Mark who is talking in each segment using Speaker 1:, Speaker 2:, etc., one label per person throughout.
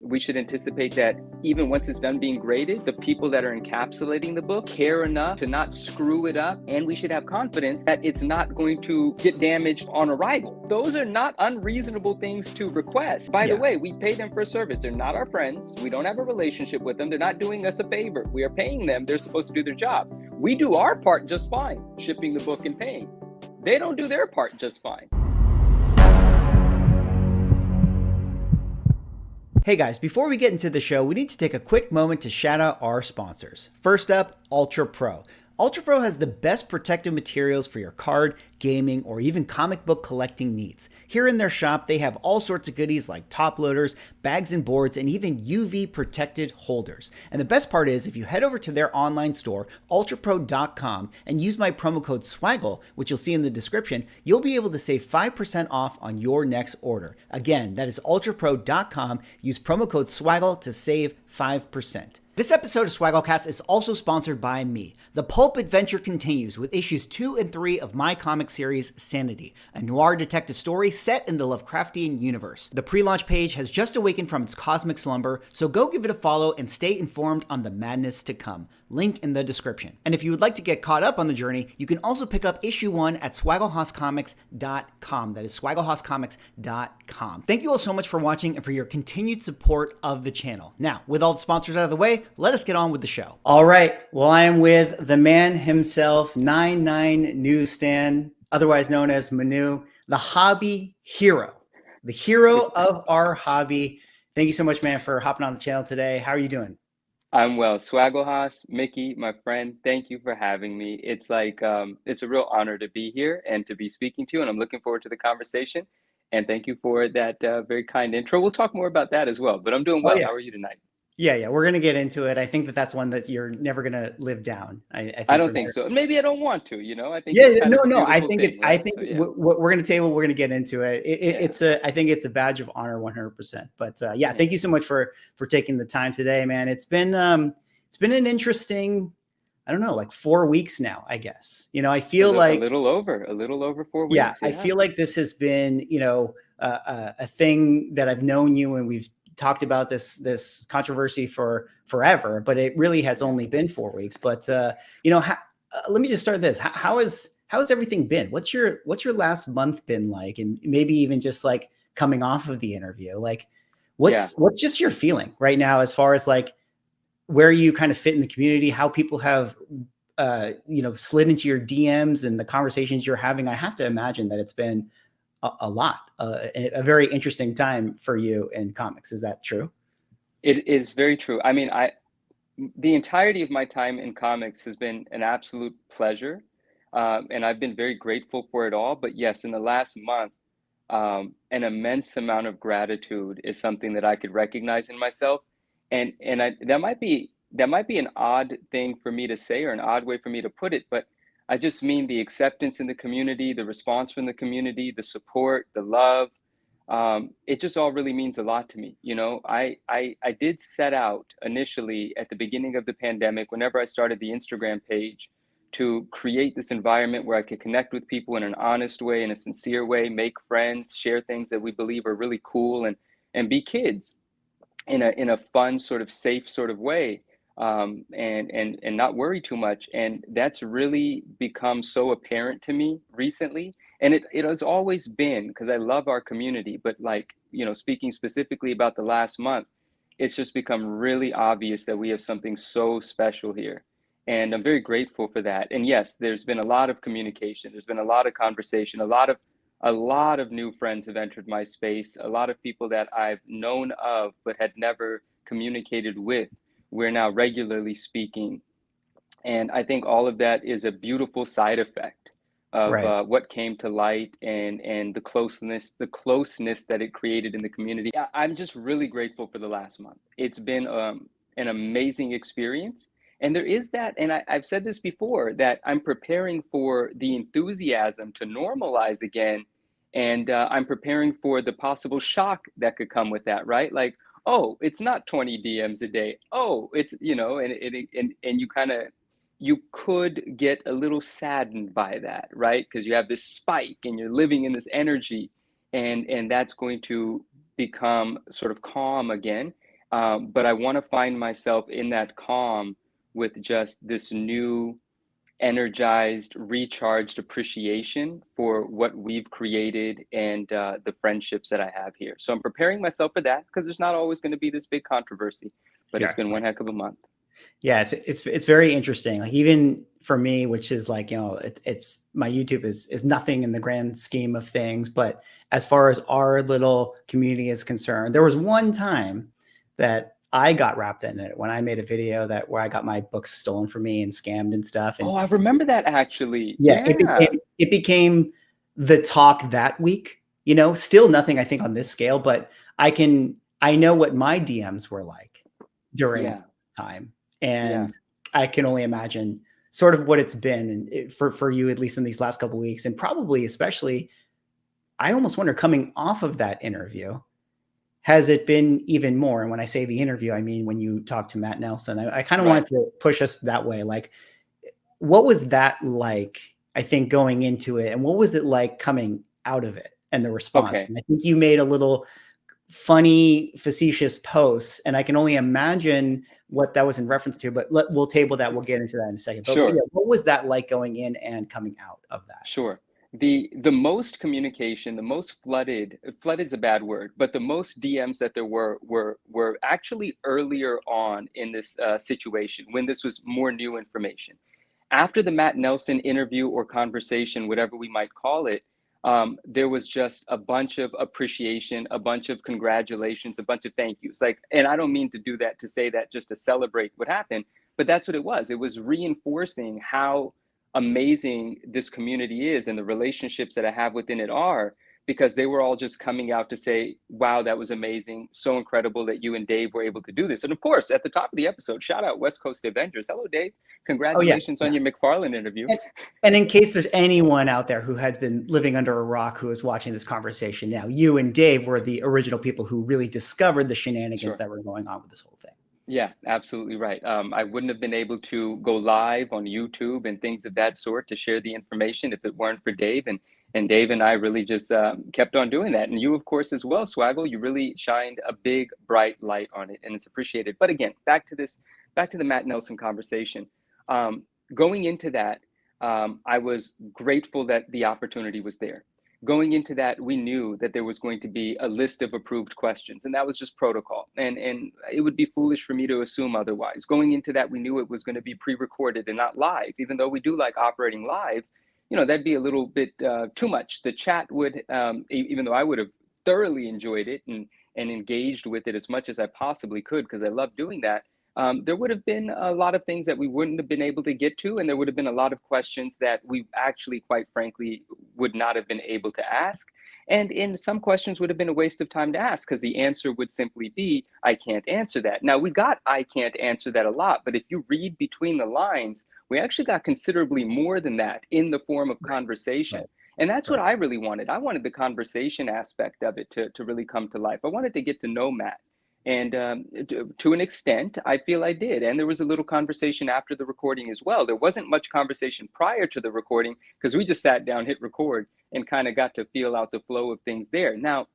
Speaker 1: we should anticipate that even once it's done being graded, the people that are encapsulating the book care enough to not screw it up, and we should have confidence that it's not going to get damaged on arrival. Those are not unreasonable things to request. By the way, we pay them for a service. They're not our friends. We don't have a relationship with them. They're not doing us a favor. We are paying them. They're supposed to do their job. We do our part just fine, shipping the book and paying. They don't do their part just fine.
Speaker 2: Hey guys, before we get into the show, we need to take a quick moment to shout out our sponsors. First up, Ultra Pro. Ultra Pro has the best protective materials for your card, gaming, or even comic book collecting needs. Here in their shop, they have all sorts of goodies like top loaders, bags and boards, and even UV protected holders. And the best part is, if you head over to their online store, ultrapro.com, and use my promo code SWAGGLE, which you'll see in the description, you'll be able to save 5% off on your next order. Again, that is ultrapro.com. Use promo code SWAGGLE to save 5%. This episode of Swagglecast is also sponsored by me. The pulp adventure continues with issues 2 and 3 of my comic series, Sanity, a noir detective story set in the Lovecraftian universe. The pre-launch page has just awakened from its cosmic slumber, so go give it a follow and stay informed on the madness to come. Link in the description. And if you would like to get caught up on the journey, you can also pick up issue 1 at swagglehosscomics.com. That is swagglehosscomics.com. Thank you all so much for watching and for your continued support of the channel. Now, with all the sponsors out of the way, let us get on with the show. All right. Well, I am with the man himself, 9.9 Newsstand, otherwise known as Manu, the hobby hero, the hero of our hobby. Thank you so much, man, for hopping on the channel today. How are you doing?
Speaker 1: I'm well. Swagglehoss, Mickey, my friend, thank you for having me. It's like, it's a real honor to be here and to be speaking to you, and I'm looking forward to the conversation. And thank you for that very kind intro. We'll talk more about that as well, but I'm doing well.
Speaker 2: Yeah.
Speaker 1: How are you tonight?
Speaker 2: Yeah, we're going to get into it. I think that's one that you're never going to live down.
Speaker 1: I don't think so. Maybe I don't want to, I think
Speaker 2: I think what we're going to table, we're going to get into it. I think it's a badge of honor 100%. But thank you so much for taking the time today, man. It's been an interesting, I don't know, like 4 weeks now, I guess. I feel like
Speaker 1: a little over 4 weeks.
Speaker 2: Yeah, I feel like this has been, a thing that I've known you, and we've talked about this controversy for forever, but it really has only been 4 weeks. But let me just start this. How has everything been? What's your last month been like? And maybe even just like coming off of the interview, like what's just your feeling right now as far as like where you kind of fit in the community, how people have slid into your DMs and the conversations you're having? I have to imagine that it's been a lot, a very interesting time for you in comics. Is that true?
Speaker 1: It is very true. I mean, the entirety of my time in comics has been an absolute pleasure. And I've been very grateful for it all. But yes, in the last month, an immense amount of gratitude is something that I could recognize in myself. And that might be an odd thing for me to say, or an odd way for me to put it, but I just mean the acceptance in the community, the response from the community, the support, the love. It just all really means a lot to me. I did set out initially at the beginning of the pandemic, whenever I started the Instagram page, to create this environment where I could connect with people in an honest way, in a sincere way, make friends, share things that we believe are really cool, and be kids in a fun, sort of safe sort of way. And not worry too much. And that's really become so apparent to me recently. And it has always been, because I love our community, but speaking specifically about the last month, it's just become really obvious that we have something so special here. And I'm very grateful for that. And yes, there's been a lot of communication. There's been a lot of conversation. A lot of new friends have entered my space. A lot of people that I've known of, but had never communicated with, we're now regularly speaking. And I think all of that is a beautiful side effect of what came to light, and the closeness that it created in the community. I'm just really grateful for the last month. It's been an amazing experience. And there is that, and I've said this before, that I'm preparing for the enthusiasm to normalize again. And I'm preparing for the possible shock that could come with that, right? Like, oh, it's not 20 DMs a day. Oh, it's, and you could get a little saddened by that, right? Because you have this spike and you're living in this energy, and that's going to become sort of calm again. But I want to find myself in that calm with just this new energized, recharged appreciation for what we've created and the friendships that I have here. So I'm preparing myself for that because there's not always going to be this big controversy, but it's
Speaker 2: Yeah.
Speaker 1: been one heck of a month.
Speaker 2: Yeah, it's very interesting. Like even for me, which is like, it's my YouTube is nothing in the grand scheme of things, but as far as our little community is concerned, there was one time that I got wrapped in it when I made a video where I got my books stolen from me and scammed and stuff. And
Speaker 1: Oh, I remember that actually.
Speaker 2: yeah,
Speaker 1: Yeah.
Speaker 2: it became the talk that week, still nothing I think on this scale, but I know what my DMs were like during
Speaker 1: Yeah.
Speaker 2: time.
Speaker 1: Yeah.
Speaker 2: And I can only imagine sort of what it's been for you, at least in these last couple of weeks, and probably especially, I almost wonder coming off of that interview, has it been even more? And when I say the interview, I mean when you talk to Matt Nelson. I kind of
Speaker 1: Right.
Speaker 2: wanted to push us that way. Like, what was that like? I think going into it, and what was it like coming out of it and the response?
Speaker 1: Okay.
Speaker 2: And I think you made a little funny, facetious posts, and I can only imagine what that was in reference to. But we'll table that. We'll get into that in a second. But yeah,
Speaker 1: Sure.
Speaker 2: what was that like going in and coming out of that?
Speaker 1: Sure. The most communication, the most flooded's a bad word, but the most DMs that there were actually earlier on in this situation when this was more new information. After the Matt Nelson interview or conversation, whatever we might call it, there was just a bunch of appreciation, a bunch of congratulations, a bunch of thank yous. Like, and I don't mean to do that to say that just to celebrate what happened, but that's what it was. It was reinforcing how amazing this community is and the relationships that I have within it are, because they were all just coming out to say, wow, that was amazing. So incredible that you and Dave were able to do this. And of course, at the top of the episode, shout out West Coast Avengers. Hello, Dave.
Speaker 2: Oh yeah,
Speaker 1: Congratulations on
Speaker 2: yeah.
Speaker 1: your McFarlane interview.
Speaker 2: And, and in case there's anyone out there who has been living under a rock who is watching this conversation now, you and Dave were the original people who really discovered the shenanigans
Speaker 1: Sure.
Speaker 2: that were going on with this whole thing.
Speaker 1: Yeah, absolutely right. I wouldn't have been able to go live on YouTube and things of that sort to share the information if it weren't for Dave. And Dave and I really just kept on doing that. And you, of course, as well, Swaggle, you really shined a big, bright light on it, and it's appreciated. But again, back to the Matt Nelson conversation. Going into that, I was grateful that the opportunity was there. Going into that, we knew that there was going to be a list of approved questions, and that was just protocol. And it would be foolish for me to assume otherwise. Going into that, we knew it was going to be pre-recorded and not live, even though we do like operating live. That'd be a little bit too much. The chat would, even though I would have thoroughly enjoyed it and engaged with it as much as I possibly could, because I love doing that. There would have been a lot of things that we wouldn't have been able to get to, and there would have been a lot of questions that we actually, quite frankly, would not have been able to ask. And in some questions would have been a waste of time to ask because the answer would simply be, I can't answer that. Now, we got I can't answer that a lot, but if you read between the lines, we actually got considerably more than that in the form of conversation.
Speaker 2: Right,
Speaker 1: And that's what
Speaker 2: right.
Speaker 1: I really wanted. I wanted the conversation aspect of it to really come to life. I wanted to get to know Matt. And to an extent, I feel I did. And there was a little conversation after the recording as well. There wasn't much conversation prior to the recording because we just sat down, hit record, and kind of got to feel out the flow of things there. Now,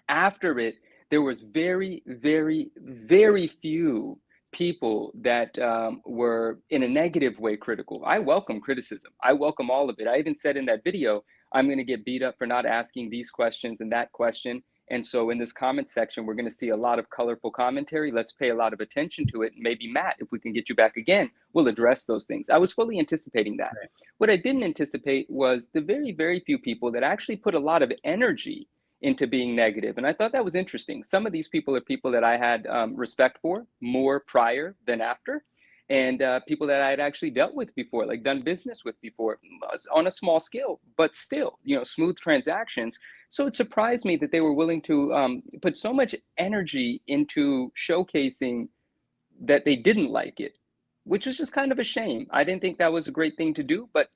Speaker 1: after it, there was very, very, very few people that were in a negative way critical. I welcome criticism. I welcome all of it. I even said in that video, I'm going to get beat up for not asking these questions and that question. And so in this comment section, we're going to see a lot of colorful commentary. Let's pay a lot of attention to it. Maybe Matt, if we can get you back again, we'll address those things. I was fully anticipating that.
Speaker 2: Right.
Speaker 1: What I didn't anticipate was the very, very few people that actually put a lot of energy into being negative. And I thought that was interesting. Some of these people are people that I had respect for more prior than after, and people that I had actually dealt with before, like done business with before on a small scale, but still, smooth transactions. So it surprised me that they were willing to put so much energy into showcasing that they didn't like it, which was just kind of a shame. I didn't think that was a great thing to do, but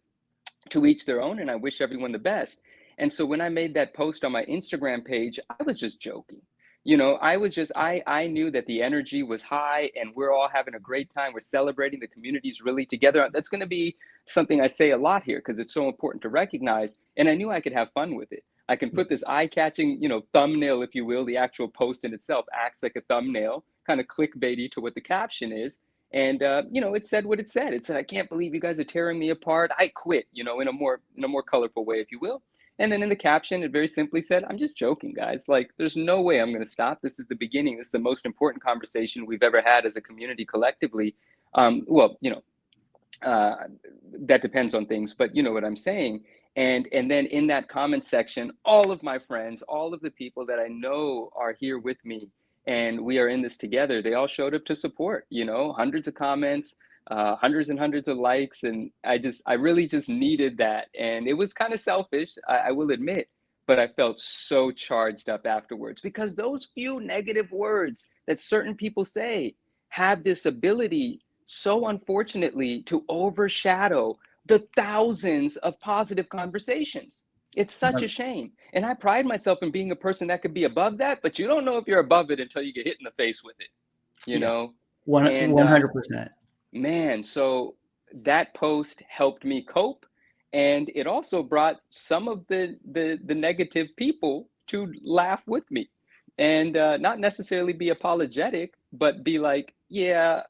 Speaker 1: to each their own, and I wish everyone the best. And so when I made that post on my Instagram page, I was just joking. I knew that the energy was high and we're all having a great time. We're celebrating, the community's really together. That's going to be something I say a lot here because it's so important to recognize. And I knew I could have fun with it. I can put this eye-catching, thumbnail, if you will. The actual post in itself acts like a thumbnail, kind of clickbaity to what the caption is. And it said what it said. It said, "I can't believe you guys are tearing me apart. I quit," in a more colorful way, if you will. And then in the caption, it very simply said, "I'm just joking, guys. Like, there's no way I'm going to stop. This is the beginning. This is the most important conversation we've ever had as a community collectively." Well, uh, that depends on things, but you know what I'm saying. And then in that comment section, all of my friends, all of the people that I know are here with me, and we are in this together, they all showed up to support. Hundreds of comments, hundreds and hundreds of likes, and I really just needed that, and it was kind of selfish, I will admit, but I felt so charged up afterwards because those few negative words that certain people say have this ability, so unfortunately, to overshadow the thousands of positive conversations. It's such a shame. And I pride myself in being a person that could be above that, but you don't know if you're above it until you get hit in the face with it, you
Speaker 2: Yeah,
Speaker 1: know? And
Speaker 2: 100%.
Speaker 1: man, so that post helped me cope. And it also brought some of the negative people to laugh with me and not necessarily be apologetic, but be like, yeah,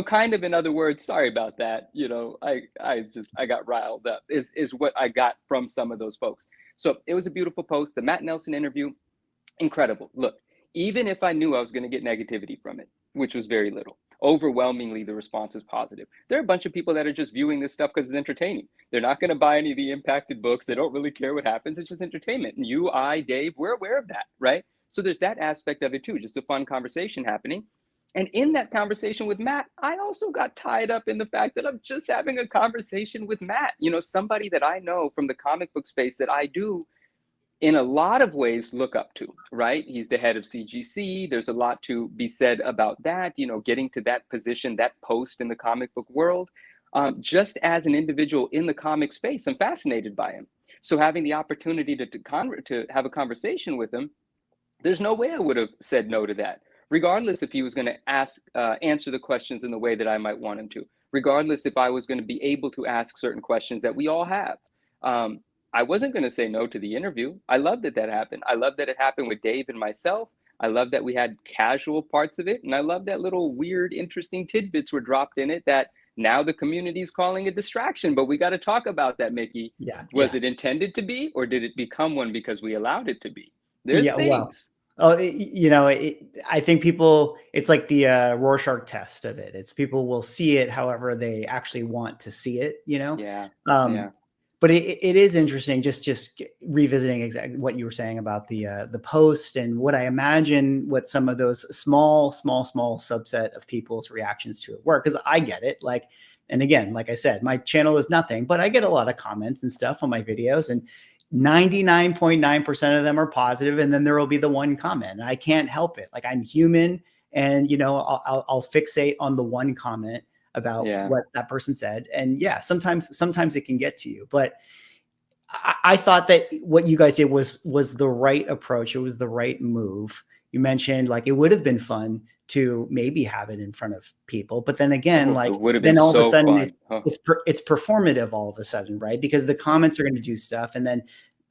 Speaker 1: kind of, in other words, sorry about that. I got riled up is what I got from some of those folks. So it was a beautiful post. The Matt Nelson interview, incredible. Look, even if I knew I was going to get negativity from it, which was very little, overwhelmingly the response is positive. There are a bunch of people that are just viewing this stuff because it's entertaining. They're not going to buy any of the impacted books. They don't really care what happens. It's just entertainment. And you, I, Dave, we're aware of that, right? So there's that aspect of it too, just a fun conversation happening. And in that conversation with Matt, I also got tied up in the fact that I'm just having a conversation with Matt, somebody that I know from the comic book space that I do in a lot of ways look up to, right? He's the head of CGC. There's a lot to be said about that, getting to that position, that post in the comic book world. Just as an individual in the comic space, I'm fascinated by him. So having the opportunity to have a conversation with him, there's no way I would have said no to that, regardless if he was going to answer the questions in the way that I might want him to, regardless if I was going to be able to ask certain questions that we all have. I wasn't going to say no to the interview. I love that happened. I love that it happened with Dave and myself. I love that we had casual parts of it. And I love that little weird, interesting tidbits were dropped in it that now the community is calling a distraction. But we got to talk about that, Mickey.
Speaker 2: Yeah,
Speaker 1: Was
Speaker 2: yeah.
Speaker 1: it intended to be, or did it become one because we allowed it to be? There's
Speaker 2: Yeah, well,
Speaker 1: things.
Speaker 2: oh, I think people, it's like the Rorschach test of it. It's people will see it however they actually want to see it.
Speaker 1: Yeah.
Speaker 2: Um,
Speaker 1: Yeah.
Speaker 2: but it is interesting just revisiting exactly what you were saying about the post and what I imagine what some of those small subset of people's reactions to it were, because I get it. Like, and again, like I said, my channel is nothing, but I get a lot of comments and stuff on my videos, and 99.9% of them are positive, and then there will be the one comment, and I can't help it. Like, I'm human, and I'll fixate on the one comment about
Speaker 1: Yeah.
Speaker 2: what that person said, and yeah, sometimes it can get to you. But I thought that what you guys did was the right approach. It was the right move. You mentioned like it would have been fun to maybe have it in front of people, but then again,
Speaker 1: Oh, it
Speaker 2: like
Speaker 1: would have been
Speaker 2: then all of a
Speaker 1: so
Speaker 2: sudden
Speaker 1: fun. Oh,
Speaker 2: it's performative all of a sudden, right? Because the
Speaker 1: yeah.
Speaker 2: comments are going to do stuff, and then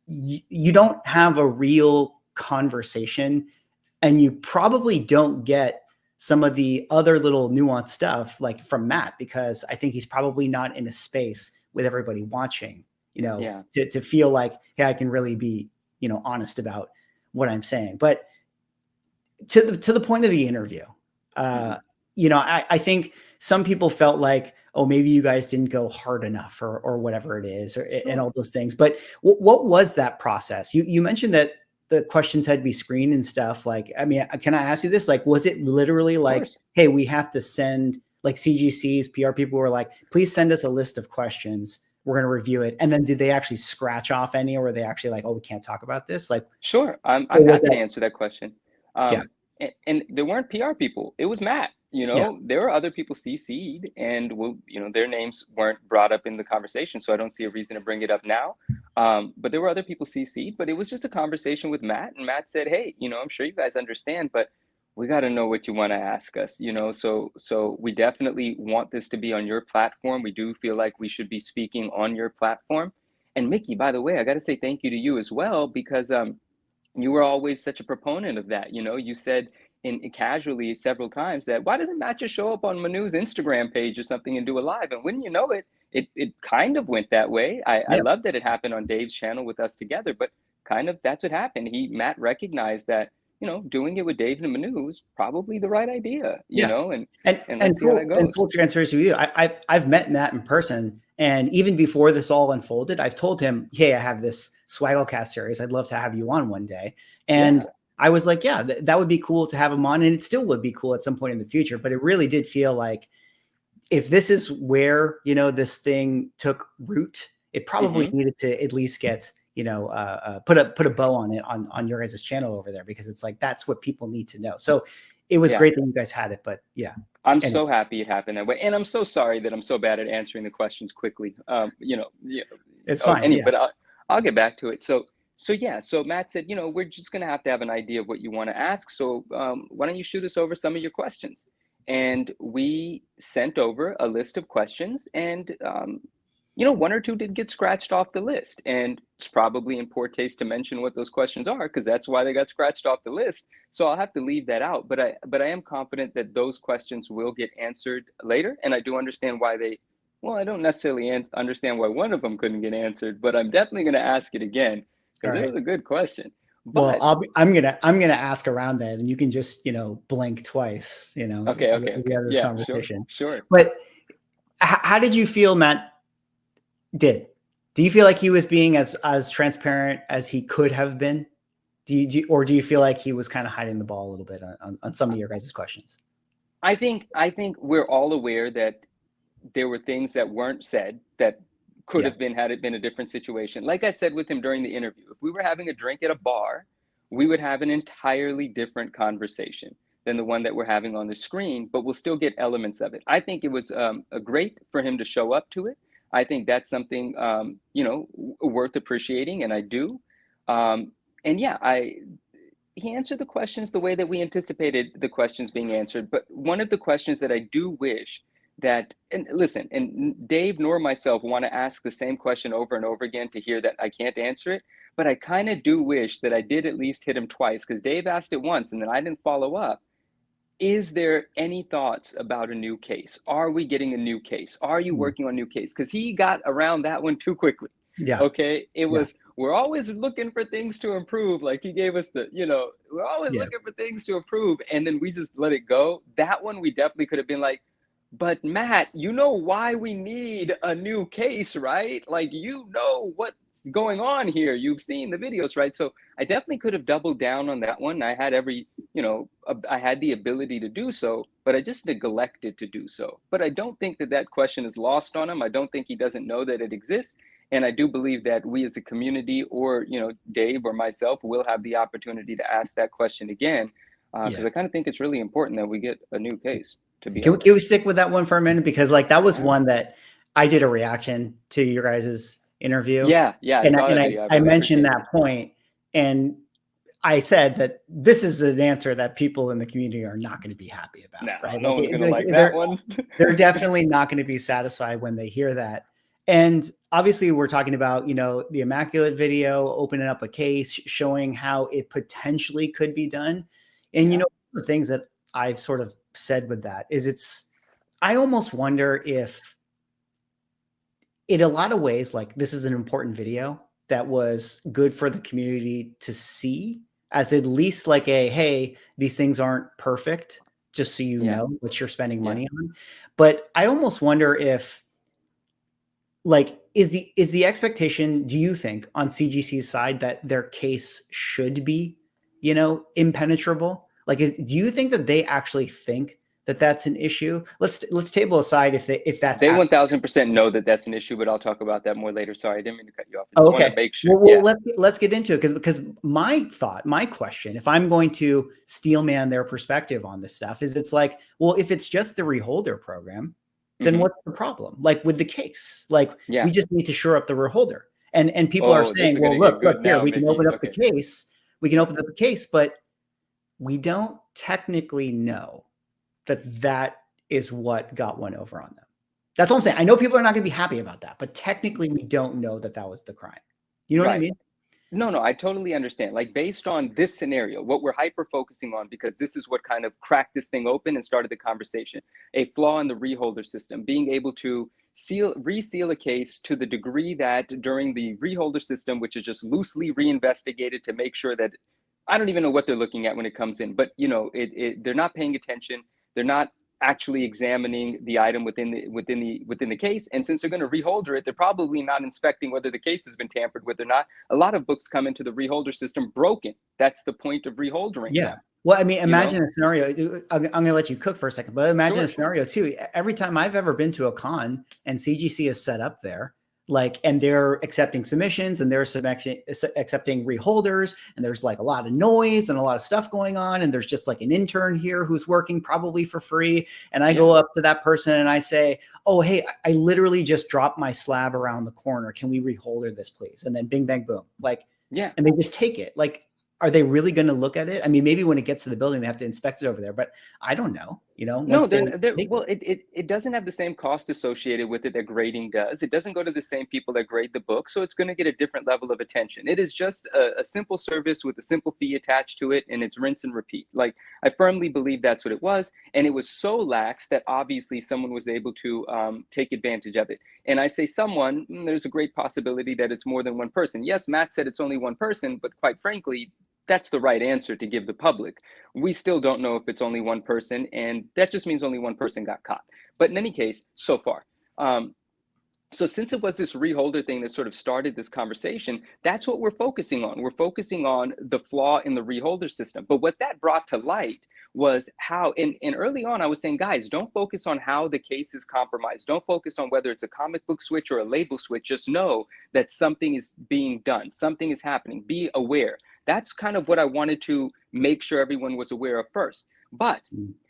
Speaker 2: you don't have a real conversation, and you probably don't get some of the other little nuanced stuff like from Matt, because I think he's probably not in a space with everybody watching,
Speaker 1: Yeah.
Speaker 2: to feel like, hey, I can really be, honest about what I'm saying. But to the point of the interview,
Speaker 1: Hmm.
Speaker 2: uh, I think some people felt like, oh, maybe you guys didn't go hard enough, or whatever it is, and
Speaker 1: Sure.
Speaker 2: all those things. But what was that process? You mentioned that the questions had to be screened and stuff. Like, I mean, can I ask you this? Like, was it literally
Speaker 1: Of
Speaker 2: like,
Speaker 1: course.
Speaker 2: hey, we have to send, like, CGC's PR people were like, please send us a list of questions. We're going to review it. And then did they actually scratch off any, or were they actually like, oh, we can't talk about this? Like,
Speaker 1: Sure. I'm
Speaker 2: or was
Speaker 1: happy to
Speaker 2: that,
Speaker 1: answer that question.
Speaker 2: yeah,
Speaker 1: And there weren't PR people. It was Matt.
Speaker 2: yeah.
Speaker 1: There were other people CC'd, and their names weren't brought up in the conversation, so I don't see a reason to bring it up now. But there were other people CC'd, but it was just a conversation with Matt, and Matt said, "Hey, I'm sure you guys understand, but we got to know what you want to ask us, So we definitely want this to be on your platform. We do feel like we should be speaking on your platform." And Mickey, by the way, I got to say thank you to you as well, because you were always such a proponent of that. You said in casually several times that why doesn't Matt just show up on Manu's Instagram page or something and do a live? And when you know it, it kind of went that way. I
Speaker 2: Yeah.
Speaker 1: love that it happened on Dave's channel with us together, but kind of that's what happened. Matt recognized that, doing it with Dave and Manu was probably the right idea,
Speaker 2: Yeah.
Speaker 1: and let's see how that
Speaker 2: And
Speaker 1: goes.
Speaker 2: full transparency with you, I've met Matt in person, and even before this all unfolded, I've told him, "Hey, I have this Swagglecast series. I'd love to have you on one day." And
Speaker 1: Yeah.
Speaker 2: I was like, "Yeah, that would be cool to have him on," and it still would be cool at some point in the future. But it really did feel like if this is where this thing took root, it probably
Speaker 1: Hmm.
Speaker 2: needed to at least get put a bow on it on your guys' channel over there, because it's like that's what people need to know. So it was
Speaker 1: Yeah.
Speaker 2: great that you guys had it, but yeah.
Speaker 1: I'm
Speaker 2: Anyway,
Speaker 1: so happy it happened that way, and I'm so sorry that I'm so bad at answering the questions quickly. Yeah.
Speaker 2: it's
Speaker 1: Oh,
Speaker 2: fine. Yeah.
Speaker 1: but I'll get back to it. So Matt said, we're just gonna have to have an idea of what you want to ask. So why don't you shoot us over some of your questions? And we sent over a list of questions, and one or two did get scratched off the list, and it's probably in poor taste to mention what those questions are because that's why they got scratched off the list. So I'll have to leave that out. But I am confident that those questions will get answered later, and I do understand why they. Well, I don't necessarily understand why one of them couldn't get answered, but I'm definitely going to ask it again
Speaker 2: All
Speaker 1: because it
Speaker 2: right.
Speaker 1: was a good question.
Speaker 2: Well,
Speaker 1: But
Speaker 2: I'm gonna ask around then, and you can just blink twice,
Speaker 1: okay,
Speaker 2: if
Speaker 1: okay,
Speaker 2: we
Speaker 1: okay,
Speaker 2: have this
Speaker 1: yeah, sure,
Speaker 2: conversation.
Speaker 1: sure.
Speaker 2: But how did you feel Matt did? Do you feel like he was being as transparent as he could have been? Or do you feel like he was kind of hiding the ball a little bit on some of your guys' questions?
Speaker 1: I think we're all aware that there were things that weren't said that could
Speaker 2: Yeah.
Speaker 1: have been had it been a different situation. Like I said with him during the interview, if we were having a drink at a bar, we would have an entirely different conversation than the one that we're having on the screen, but we'll still get elements of it. I think it was a great for him to show up to it. I think that's something worth appreciating, and I do. Um, and yeah, I he answered the questions the way that we anticipated the questions being answered. But one of the questions that I do wish that, and listen, and Dave nor myself want to ask the same question over and over again to hear that I can't answer it. But I kind of do wish that I did at least hit him twice because Dave asked it once and then I didn't follow up. Is there any thoughts about a new case? Are we getting a new case? Are you
Speaker 2: Hmm.
Speaker 1: working on a new case? Because he got around that one too quickly.
Speaker 2: Yeah.
Speaker 1: Okay. It
Speaker 2: Yeah.
Speaker 1: was, we're always looking for things to improve. Like he gave us we're always
Speaker 2: Yeah.
Speaker 1: looking for things to improve. And then we just let it go. That one, we definitely could have been like, but Matt, you know why we need a new case, right? Like, what's going on here. You've seen the videos, right? So I definitely could have doubled down on that one. I had the ability to do so, but I just neglected to do so. But I don't think that question is lost on him. I don't think he doesn't know that it exists. And I do believe that we as a community or, Dave or myself will have the opportunity to ask that question again. Because
Speaker 2: Yeah.
Speaker 1: I kind of think it's really important that we get a new case, to be
Speaker 2: Can
Speaker 1: honest.
Speaker 2: we stick with that one for a minute? Because like that was
Speaker 1: All right.
Speaker 2: one that I did a reaction to your guys' interview.
Speaker 1: Yeah, yeah, I
Speaker 2: And
Speaker 1: saw that video. I
Speaker 2: I
Speaker 1: really
Speaker 2: mentioned
Speaker 1: appreciate that.
Speaker 2: that point, and I said that this is an answer that people in the community are not going to be happy about,
Speaker 1: No,
Speaker 2: right?
Speaker 1: no
Speaker 2: Like,
Speaker 1: one's gonna like that one.
Speaker 2: they're definitely not going to be satisfied when they hear that. And obviously, we're talking about the Immaculate video, opening up a case, showing how it potentially could be done. And
Speaker 1: Yeah,
Speaker 2: the things that I've sort of said with that is I almost wonder if in a lot of ways, like this is an important video that was good for the community to see as at least like hey, these things aren't perfect, just so you
Speaker 1: yeah,
Speaker 2: know what you're spending
Speaker 1: yeah.
Speaker 2: money on. But I almost wonder if like is the expectation, do you think, on CGC's side that their case should be, impenetrable? Like do you think that they actually think that that's an issue? Let's table aside if that's
Speaker 1: They 1000% know that that's an issue, but I'll talk about that more later. Sorry, I didn't mean to cut you off. I
Speaker 2: Oh,
Speaker 1: just want to
Speaker 2: okay.
Speaker 1: make sure.
Speaker 2: Well,
Speaker 1: Yeah.
Speaker 2: let's get into it because my question, if I'm going to steelman their perspective on this stuff, is it's like, well, if it's just the reholder program, then
Speaker 1: Hmm.
Speaker 2: what's the problem? Like with the case, like we
Speaker 1: Yeah.
Speaker 2: just need to shore up the reholder, and people are
Speaker 1: Oh, this
Speaker 2: saying,
Speaker 1: is
Speaker 2: well,
Speaker 1: gonna get
Speaker 2: look
Speaker 1: good
Speaker 2: here,
Speaker 1: now,
Speaker 2: we can
Speaker 1: Mickey.
Speaker 2: open up the
Speaker 1: Okay.
Speaker 2: case,
Speaker 1: Yeah.
Speaker 2: but we don't technically know that is what got one over on them. That's what I'm saying. I know people are not going to be happy about that, but technically we don't know that was the crime. You know what I
Speaker 1: Right.
Speaker 2: mean?
Speaker 1: No, no, I totally understand. Like based on this scenario, what we're hyper focusing on, because this is what kind of cracked this thing open and started the conversation. A flaw in the reholder system, being able to reseal a case to the degree that during the reholder system, which is just loosely reinvestigated to make sure that I don't even know what they're looking at when it comes in, but they're not paying attention. They're not actually examining the item within the case. And since they're going to reholder it, they're probably not inspecting whether the case has been tampered with or not. A lot of books come into the reholder system broken. That's the point of reholdering
Speaker 2: Yeah.
Speaker 1: them,
Speaker 2: Well, I mean,
Speaker 1: you know?
Speaker 2: imagine a scenario. I'm going to let you cook for a second, but imagine a
Speaker 1: Sure.
Speaker 2: scenario too. Every time I've ever been to a con and CGC is set up there, like, and they're accepting submissions and they're accepting reholders, and there's like a lot of noise and a lot of stuff going on. And there's just like an intern here who's working probably for free. And I
Speaker 1: Yeah.
Speaker 2: go up to that person and I say, oh, hey, I literally just dropped my slab around the corner. Can we reholder this, please? And then bing, bang, boom. Like,
Speaker 1: Yeah.
Speaker 2: and they just take it. Like, are they really going to look at it? I mean, maybe when it gets to the building, they have to inspect it over there, but I don't know,
Speaker 1: No,
Speaker 2: once they
Speaker 1: they're
Speaker 2: take
Speaker 1: well,
Speaker 2: it.
Speaker 1: it doesn't have the same cost associated with it that grading does. It doesn't go to the same people that grade the book, so it's going to get a different level of attention. It is just a simple service with a simple fee attached to it, and it's rinse and repeat. Like I firmly believe that's what it was, and it was so lax that obviously someone was able to take advantage of it. And I say someone, there's a great possibility that it's more than one person. Yes, Matt said it's only one person, but quite frankly, that's the right answer to give the public. We still don't know if it's only one person, and that just means only one person got caught. But in any case, so far. Um, so since it was this reholder thing that sort of started this conversation, that's what we're focusing on. We're focusing on the flaw in the reholder system. But what that brought to light was how, and early on, I was saying, guys, don't focus on how the case is compromised. Don't focus on whether it's a comic book switch or a label switch. Just know that something is being done, something is happening. Be aware. That's kind of what I wanted to make sure everyone was aware of first. But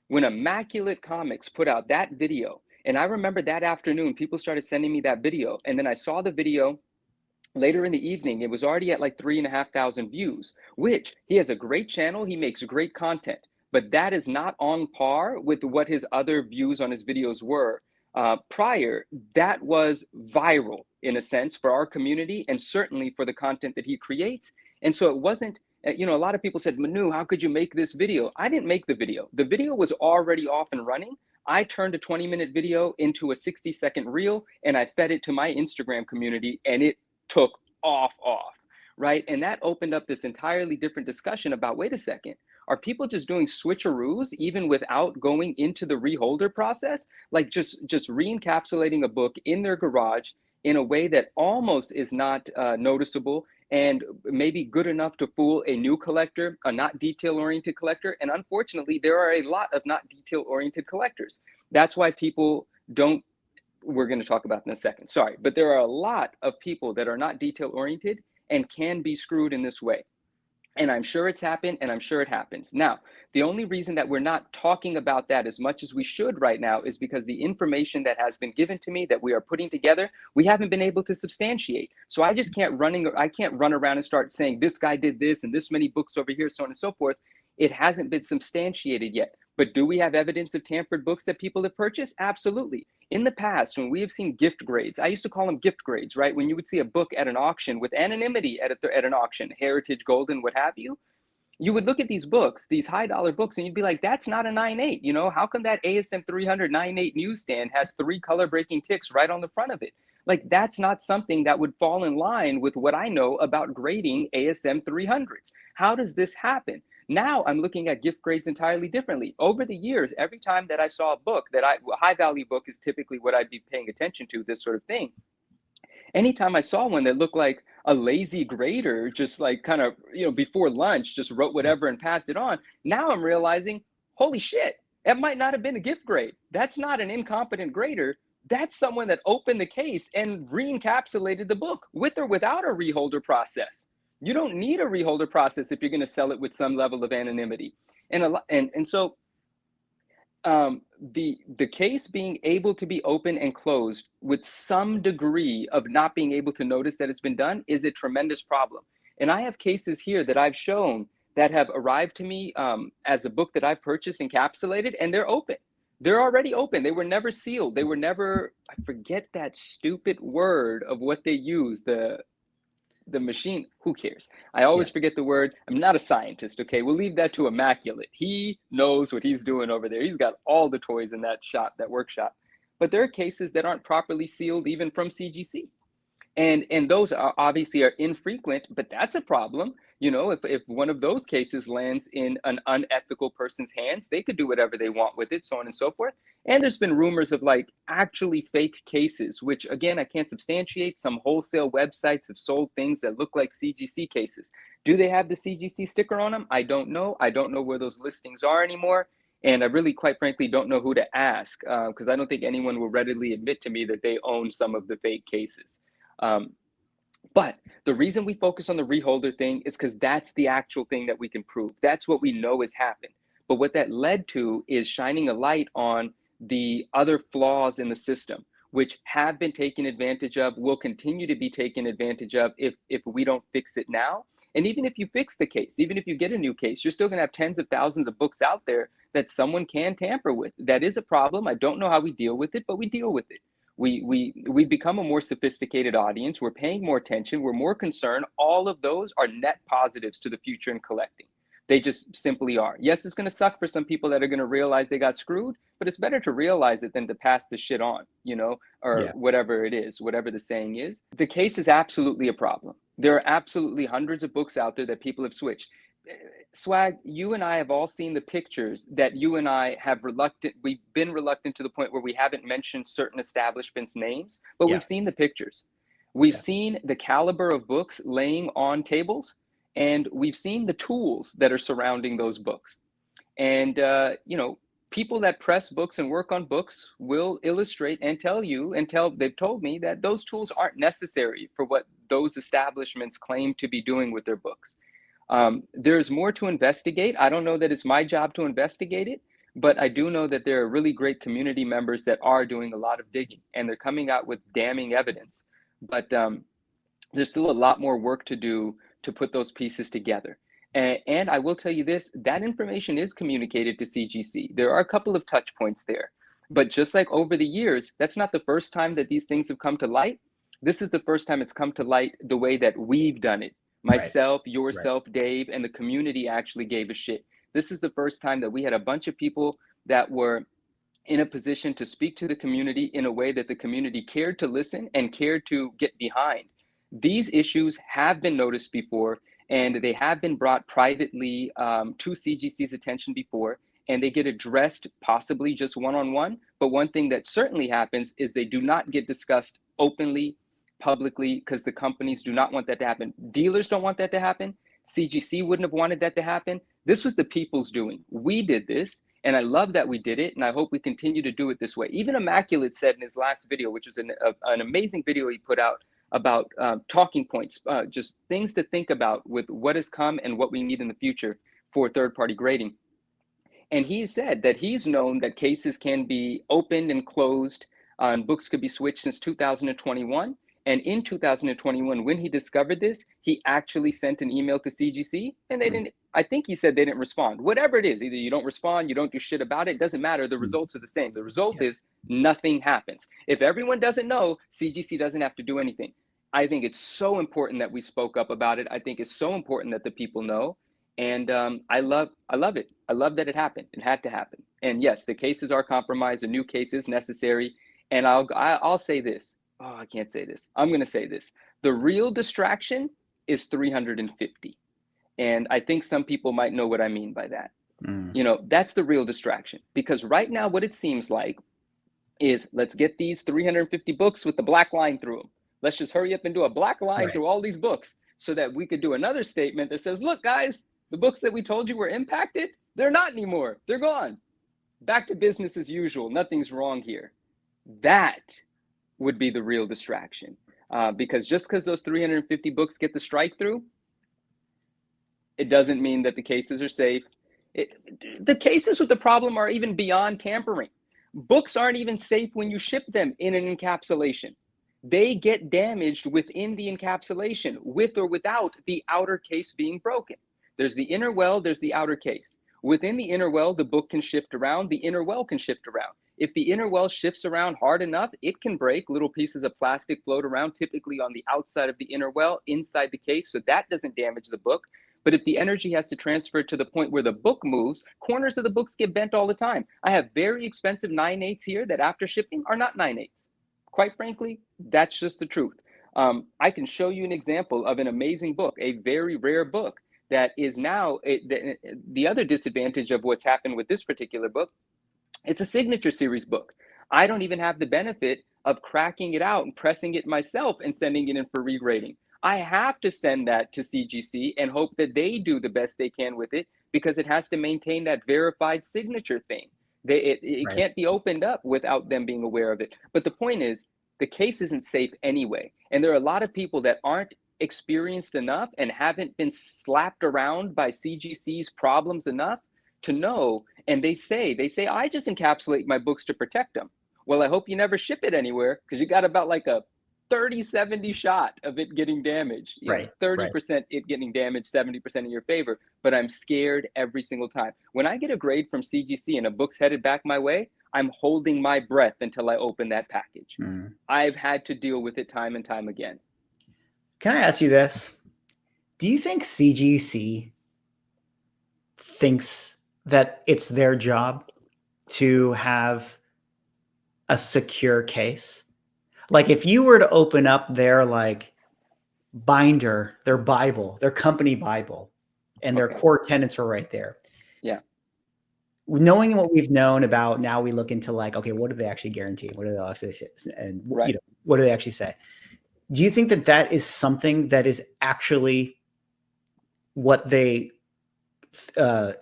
Speaker 1: when Immaculate Comics put out that video, and I remember that afternoon, people started sending me that video. And then I saw the video later in the evening. It was already at like 3,500 views, which he has a great channel. He makes great content, but that is not on par with what his other views on his videos were prior. That was viral in a sense for our community and certainly for the content that he creates. And so it wasn't, a lot of people said, Manu, how could you make this video? I didn't make the video. The video was already off and running. I turned a 20-minute video into a 60-second reel and I fed it to my Instagram community and it took off, right? And that opened up this entirely different discussion about, wait a second, are people just doing switcheroos even without going into the reholder process? Like just re-encapsulating a book in their garage in a way that almost is not noticeable and maybe good enough to fool a new collector, a not detail-oriented collector. And unfortunately, there are a lot of not detail-oriented collectors. That's why people don't, we're going to talk about in a second, sorry, but there are a lot of people that are not detail-oriented and can be screwed in this way. And I'm sure it's happened, and I'm sure it happens. Now, the only reason that we're not talking about that as much as we should right now is because the information that has been given to me that we are putting together, we haven't been able to substantiate. So I just can't run around and start saying this guy did this and this many books over here, so on and so forth. It hasn't been substantiated yet. But do we have evidence of tampered books that people have purchased? Absolutely. In the past, when we have seen gift grades, I used to call them gift grades, right? When you would see a book at an auction with anonymity at an auction, Heritage, Golden, what have you, you would look at these books, these high dollar books, and you'd be like, that's not a 9.8. How come that ASM 300 9.8 newsstand has 3 color breaking ticks right on the front of it? Like, that's not something that would fall in line with what I know about grading ASM 300s. How does this happen? Now I'm looking at gift grades entirely differently. Over the years, every time that I saw a book a high value book is typically what I'd be paying attention to, this sort of thing. Anytime I saw one that looked like a lazy grader, just like kind of, before lunch, just wrote whatever and passed it on. Now I'm realizing, holy shit, that might not have been a gift grade. That's not an incompetent grader. That's someone that opened the case and re-encapsulated the book with or without a reholder process. You don't need a reholder process if you're going to sell it with some level of anonymity. And so the case being able to be open and closed with some degree of not being able to notice that it's been done is a tremendous problem. And I have cases here that I've shown that have arrived to me as a book that I've purchased encapsulated, and they're open. They're already open. They were never sealed. They were never, I forget that stupid word of what they use, the machine, who cares? I always forget the word. I'm not a scientist, okay? We'll leave that to Immaculate. He knows what he's doing over there. He's got all the toys in that shop, that workshop. But there are cases that aren't properly sealed even from CGC. And those are obviously are infrequent, but that's a problem. You know, if one of those cases lands in an unethical person's hands, they could do whatever they want with it, so on and so forth. And there's been rumors of like actually fake cases, which again, I can't substantiate. Some wholesale websites have sold things that look like CGC cases. Do they have the CGC sticker on them? I don't know. I don't know where those listings are anymore. And I really, quite frankly, don't know who to ask, because I don't think anyone will readily admit to me that they own some of the fake cases. But the reason we focus on the reholder thing is because that's the actual thing that we can prove. That's what we know has happened. But what that led to is shining a light on the other flaws in the system, which have been taken advantage of, will continue to be taken advantage of if we don't fix it now. And even if you fix the case, even if you get a new case, you're still going to have tens of thousands of books out there that someone can tamper with. That is a problem. I don't know how we deal with it, but we deal with it. We become a more sophisticated audience. We're paying more attention. We're more concerned. All of those are net positives to the future in collecting. They just simply are. Yes, it's going to suck for some people that are going to realize they got screwed, but it's better to realize it than to pass the shit on, you know, or whatever it is, whatever the saying is. The case is absolutely a problem. There are absolutely hundreds of books out there that people have switched. Swag, you and I have all seen the pictures that you and I have we've been reluctant to the point where we haven't mentioned certain establishments' names, but we've seen the pictures. We've seen the caliber of books laying on tables, and we've seen the tools that are surrounding those books. And, you know, people that press books and work on books will illustrate and tell you, they've told me that those tools aren't necessary for what those establishments claim to be doing with their books. There's more to investigate. I don't know that it's my job to investigate it, but I do know that there are really great community members that are doing a lot of digging, and they're coming out with damning evidence. But there's still a lot more work to do to put those pieces together. And I will tell you this, that information is communicated to CGC. There are a couple of touch points there. But just like over the years, that's not the first time that these things have come to light. This is the first time it's come to light the way that we've done it. Myself, yourself, Dave, and the community actually gave a shit. This is the first time that we had a bunch of people that were in a position to speak to the community in a way that the community cared to listen and cared to get behind. These issues have been noticed before, and they have been brought privately to CGC's attention before, and they get addressed possibly just one-on-one. But one thing that certainly happens is they do not get discussed openly, publicly, because the companies do not want that to happen. Dealers don't want that to happen. CGC wouldn't have wanted that to happen. This was the people's doing. We did this, and I love that we did it, and I hope we continue to do it this way. Even Immaculate said in his last video, which was an amazing video he put out about talking points, just things to think about with what has come and what we need in the future for third-party grading. And he said that he's known that cases can be opened and closed, and books could be switched since 2021. And in 2021, when he discovered this, he actually sent an email to CGC, and they didn't, I think he said they didn't respond. Whatever it is, either you don't respond, you don't do shit about it, doesn't matter. The results are the same. The result is nothing happens. If everyone doesn't know, CGC doesn't have to do anything. I think it's so important that we spoke up about it. I think it's so important that the people know. And I love it. I love that it happened. It had to happen. And yes, the cases are compromised. A new case is necessary. And I'll say this. Oh, I can't say this. I'm going to say this. The real distraction is 350. And I think some people might know what I mean by that. You know, that's the real distraction. Because right now, what it seems like is let's get these 350 books with the black line through them. Let's just hurry up and do a black line through all these books so that we could do another statement that says, look, guys, the books that we told you were impacted, they're not anymore. They're gone. Back to business as usual. Nothing's wrong here. That would be the real distraction. Because just because those 350 books get the strike through, it doesn't mean that the cases are safe. The cases with the problem are even beyond tampering. Books aren't even safe when you ship them in an encapsulation. They get damaged within the encapsulation, with or without the outer case being broken. There's the inner well, there's the outer case. Within the inner well, the book can shift around, the inner well can shift around. If the inner well shifts around hard enough, it can break. Little pieces of plastic float around, typically on the outside of the inner well, inside the case, so that doesn't damage the book. But if the energy has to transfer to the point where the book moves, corners of the books get bent all the time. I have very expensive 9.8s here that after shipping are not 9.8s. Quite frankly, that's just the truth. I can show you an example of an amazing book, a very rare book that is now the other disadvantage of what's happened with this particular book. It's a signature series book. I don't even have the benefit of cracking it out and pressing it myself and sending it in for regrading. I have to send that to CGC and hope that they do the best they can with it, because it has to maintain that verified signature thing. It
Speaker 2: Right.
Speaker 1: can't be opened up without them being aware of it. But the point is, the case isn't safe anyway. And there are a lot of people that aren't experienced enough and haven't been slapped around by CGC's problems enough to know. And they say, I just encapsulate my books to protect them. Well, I hope you never ship it anywhere, because you got about like a 30-70 shot of it getting damaged.
Speaker 2: Right.
Speaker 1: 30% it getting damaged, 70% in your favor. But I'm scared every single time. When I get a grade from CGC and a book's headed back my way, I'm holding my breath until I open that package. I've had to deal with it time and time again.
Speaker 2: Can I ask you this? Do you think CGC thinks that it's their job to have a secure case? Like, if you were to open up their like binder, their Bible, their company Bible, and their core tenets are right there.
Speaker 1: Yeah.
Speaker 2: Knowing what we've known about, now we look into like, okay, what do they actually guarantee? What do they actually say? And
Speaker 1: right.
Speaker 2: What do they actually say? Do you think that that is something that is actually what they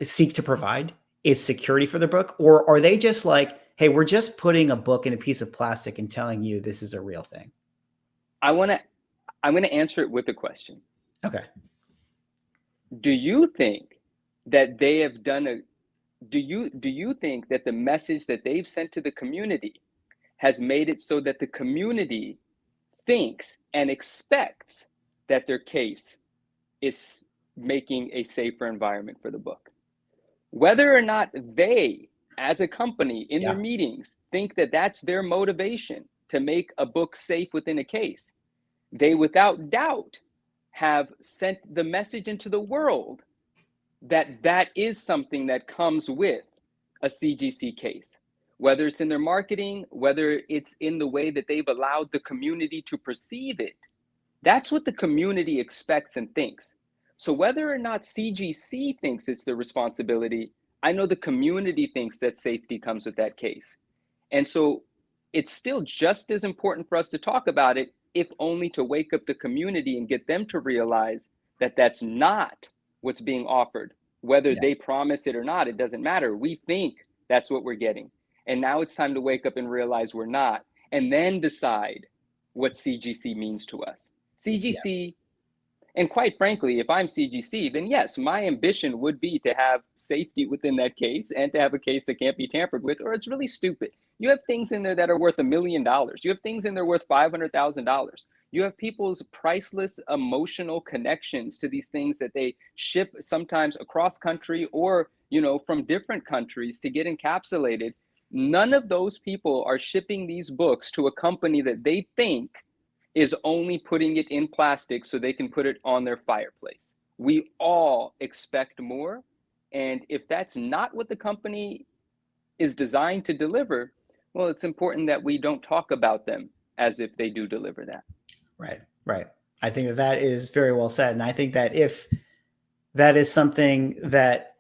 Speaker 2: seek to provide, is security for the book? Or are they just like, hey, we're just putting a book in a piece of plastic and telling you this is a real thing?
Speaker 1: I'm going to answer it with a question.
Speaker 2: Okay.
Speaker 1: Do you think that they have done do you think that the message that they've sent to the community has made it so that the community thinks and expects that their case is making a safer environment for the book? Whether or not they, as a company in their meetings, think that that's their motivation to make a book safe within a case, they without doubt have sent the message into the world that that is something that comes with a CGC case. Whether it's in their marketing, whether it's in the way that they've allowed the community to perceive it, that's what the community expects and thinks. So whether or not CGC thinks it's their responsibility, I know the community thinks that safety comes with that case. And so it's still just as important for us to talk about it, if only to wake up the community and get them to realize that that's not what's being offered. Whether they promise it or not, it doesn't matter. We think that's what we're getting. And now it's time to wake up and realize we're not, and then decide what CGC means to us. CGC, and quite frankly, if I'm CGC, then yes, my ambition would be to have safety within that case and to have a case that can't be tampered with, or it's really stupid. You have things in there that are worth $1 million. You have things in there worth $500,000. You have people's priceless emotional connections to these things that they ship sometimes across country or, from different countries to get encapsulated. None of those people are shipping these books to a company that they think is only putting it in plastic so they can put it on their fireplace. We all expect more. And if that's not what the company is designed to deliver, well, it's important that we don't talk about them as if they do deliver that.
Speaker 2: Right. I think that that is very well said. And I think that if that is something that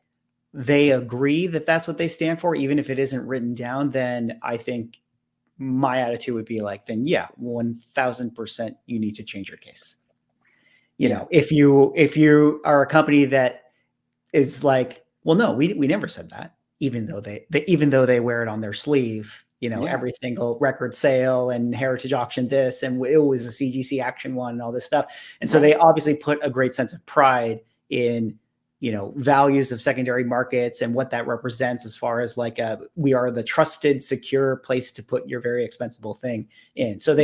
Speaker 2: they agree that that's what they stand for, even if it isn't written down, then I think my attitude would be like, then 1000% you need to change your case. If you are a company that is like, well, no, we never said that, even though they wear it on their sleeve, every single record sale and heritage auction this, and it was a CGC Action one and all this stuff. And so they obviously put a great sense of pride in, values of secondary markets and what that represents as far as like, we are the trusted, secure place to put your very expensive thing in. So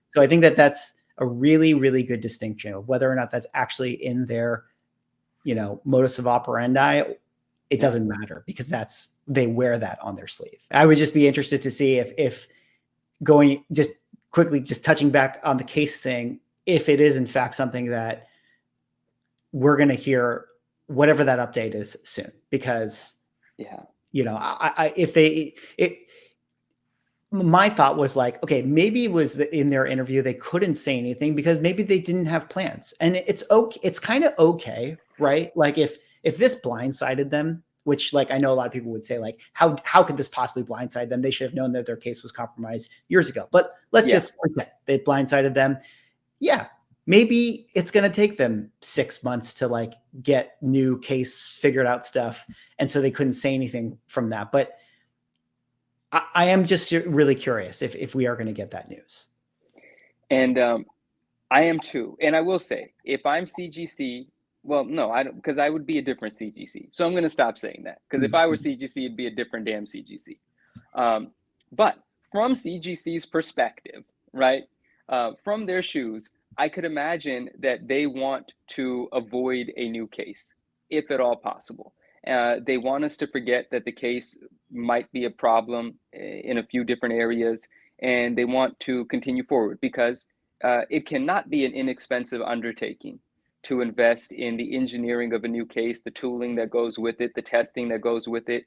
Speaker 2: so I think that that's a really, really good distinction of whether or not that's actually in their, modus of operandi it
Speaker 1: Yeah.
Speaker 2: doesn't matter because they wear that on their sleeve. I would just be interested to see if going just quickly, just touching back on the case thing, if it is in fact something that we're going to hear whatever that update is soon, because
Speaker 1: Yeah.
Speaker 2: if they my thought was like, okay, maybe it was in their interview they couldn't say anything because maybe they didn't have plans, and it's okay. It's kind of okay, right? Like if this blindsided them, which like I know a lot of people would say like, how could this possibly blindside them? They should have known that their case was compromised years ago. But let's
Speaker 1: Yeah.
Speaker 2: just pretend they blindsided them. Yeah, maybe it's going to take them 6 months to like get new case figured out stuff, and so they couldn't say anything from that. But I am just really curious if we are going to get that news.
Speaker 1: And I am too. And I will say, if I'm CGC, well, no, I don't, because I would be a different CGC. So I'm going to stop saying that, because if I were CGC, it'd be a different damn CGC. But from CGC's perspective, right, from their shoes, I could imagine that they want to avoid a new case, if at all possible. They want us to forget that the case might be a problem in a few different areas, and they want to continue forward because it cannot be an inexpensive undertaking to invest in the engineering of a new case, the tooling that goes with it, the testing that goes with it,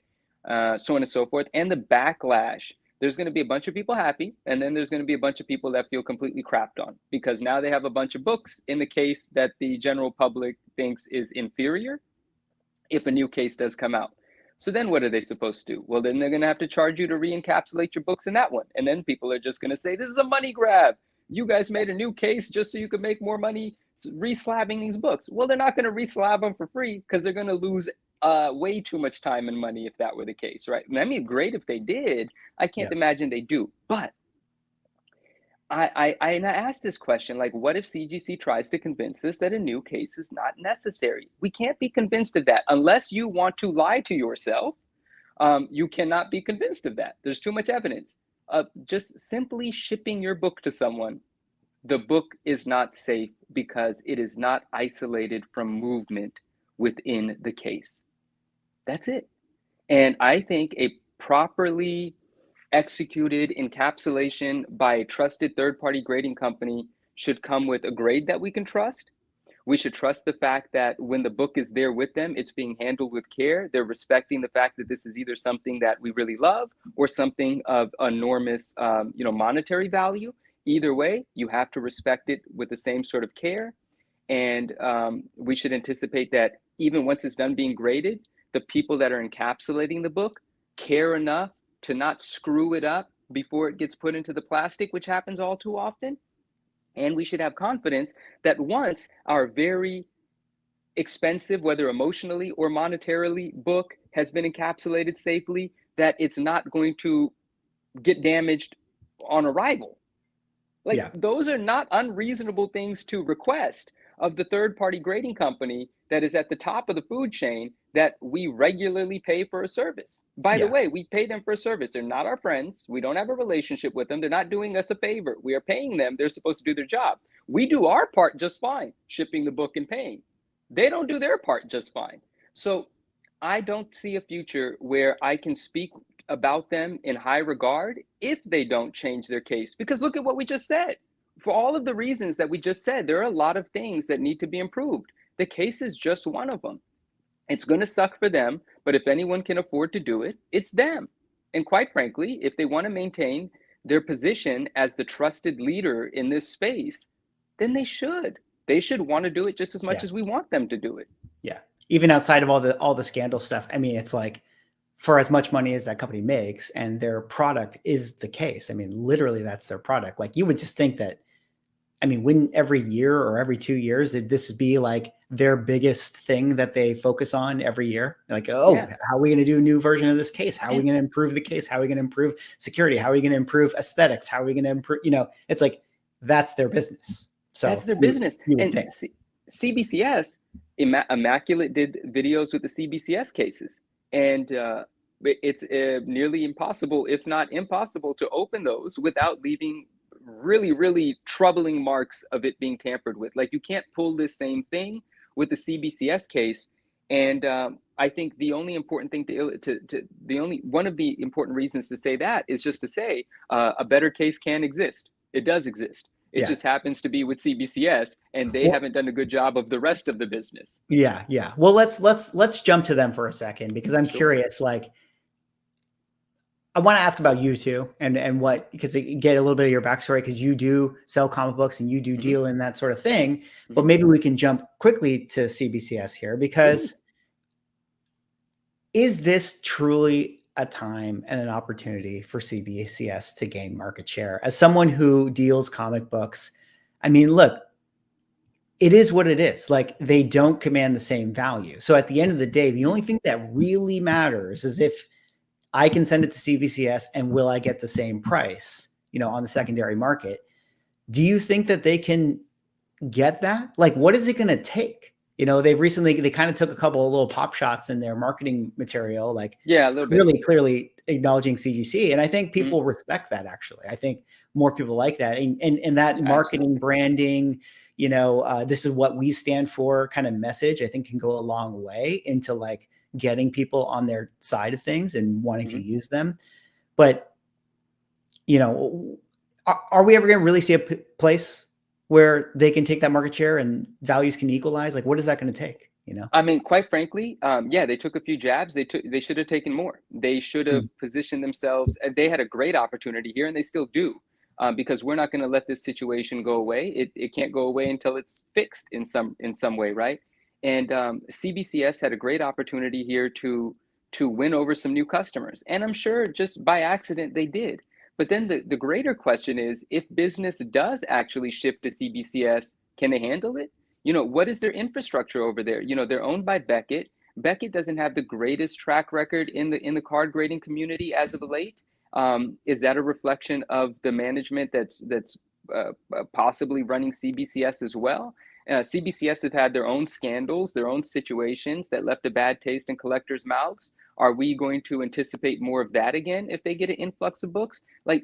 Speaker 1: so on and so forth, and the backlash. There's going to be a bunch of people happy, and then there's going to be a bunch of people that feel completely crapped on because now they have a bunch of books in the case that the general public thinks is inferior if a new case does come out. So then what are they supposed to do? Well, then they're going to have to charge you to re-encapsulate your books in that one. And then people are just going to say, this is a money grab. You guys made a new case just so you could make more money re-slabbing these books. Well, they're not going to re-slab them for free because they're going to lose way too much time and money if that were the case, right? I mean, great if they did. I can't imagine they do. But I asked this question, like, what if CGC tries to convince us that a new case is not necessary? We can't be convinced of that unless you want to lie to yourself. You cannot be convinced of that. There's too much evidence. Just simply shipping your book to someone, the book is not safe because it is not isolated from movement within the case. That's it. And I think a properly executed encapsulation by a trusted third-party grading company should come with a grade that we can trust. We should trust the fact that when the book is there with them, it's being handled with care. They're respecting the fact that this is either something that we really love or something of enormous, monetary value. Either way, you have to respect it with the same sort of care. And we should anticipate that even once it's done being graded, the people that are encapsulating the book care enough to not screw it up before it gets put into the plastic, which happens all too often. And we should have confidence that once our very expensive, whether emotionally or monetarily, book has been encapsulated safely, that it's not going to get damaged on arrival. Like, those are not unreasonable things to request of the third-party grading company that is at the top of the food chain that we regularly pay for a service. By the way, we pay them for a service. They're not our friends. We don't have a relationship with them. They're not doing us a favor. We are paying them. They're supposed to do their job. We do our part just fine, shipping the book and paying. They don't do their part just fine. So I don't see a future where I can speak about them in high regard if they don't change their case. Because look at what we just said. For all of the reasons that we just said, there are a lot of things that need to be improved. The case is just one of them. It's going to suck for them, but if anyone can afford to do it, it's them. And quite frankly, if they want to maintain their position as the trusted leader in this space, then they should. They should want to do it just as much as we want them to do it.
Speaker 2: Yeah. Even outside of all the scandal stuff, I mean, it's like, for as much money as that company makes and their product is the case. I mean, literally that's their product. Like, you would just think that, I mean, when every year or every 2 years, this would be like their biggest thing that they focus on every year. Like, how are we going to do a new version of this case? How are we going to improve the case? How are we going to improve security? How are we going to improve aesthetics? How are we going to improve, it's like, that's their business. So
Speaker 1: that's their business. And CBCS, Immaculate did videos with the CBCS cases. And it's nearly impossible, if not impossible, to open those without leaving really, really troubling marks of it being tampered with. Like, you can't pull this same thing with the CBCS case And I think the only important thing the only one of the important reasons to say that is just to say a better case can exist. It does exist. It
Speaker 2: Yeah.
Speaker 1: just happens to be with CBCS, and they
Speaker 2: Well,
Speaker 1: haven't done a good job of the rest of the business.
Speaker 2: yeah, yeah. Well, let's jump to them for a second because I'm
Speaker 1: Sure.
Speaker 2: curious. Like, I want to ask about you too, and
Speaker 1: Mm-hmm.
Speaker 2: what because get a little bit of your backstory because you do sell comic books and you do
Speaker 1: Mm-hmm.
Speaker 2: deal in that sort of thing. But
Speaker 1: Mm-hmm.
Speaker 2: maybe we can jump quickly to CBCS here
Speaker 1: Please.
Speaker 2: because is this truly a time and an opportunity for CBCS to gain market share? As someone who deals comic books, I mean, look, it is what it is. Like they don't command the same value. So at the end of the day, the
Speaker 1: Mm-hmm.
Speaker 2: only thing that really matters is if I can send it to CBCS and will I get the same price, on the secondary market? Do you think that they can get that? Like, what is it going to take? They kind of took a couple of little pop shots in their marketing material, like
Speaker 1: Yeah, a little bit.
Speaker 2: really clearly acknowledging CGC. And I think
Speaker 1: Mm-hmm.
Speaker 2: people respect that actually. I think more people like that. And that
Speaker 1: Yeah,
Speaker 2: marketing
Speaker 1: absolutely.
Speaker 2: branding, this is what we stand for kind of message, I think can go a long way into like getting people on their side of things and wanting to
Speaker 1: Mm-hmm.
Speaker 2: use them. But, you know, are we ever going to really see a place where they can take that market share and values can equalize? Like, what is that going to take?
Speaker 1: I mean, quite frankly, yeah, they took a few jabs. They should have taken more. They should have
Speaker 2: Mm.
Speaker 1: positioned themselves. They had a great opportunity here, and they still do, because we're not going to let this situation go away. It can't go away until it's fixed in some way, right? And CBCS had a great opportunity here to win over some new customers, and I'm sure just by accident they did. But then the greater question is, if business does actually shift to CBCS, can they handle it? What is their infrastructure over there? They're owned by Beckett. Beckett doesn't have the greatest track record in the card grading community as of late. Is that a reflection of the management that's possibly running CBCS as well? CBCS have had their own scandals, their own situations that left a bad taste in collectors' mouths. Are we going to anticipate more of that again if they get an influx of books? Like,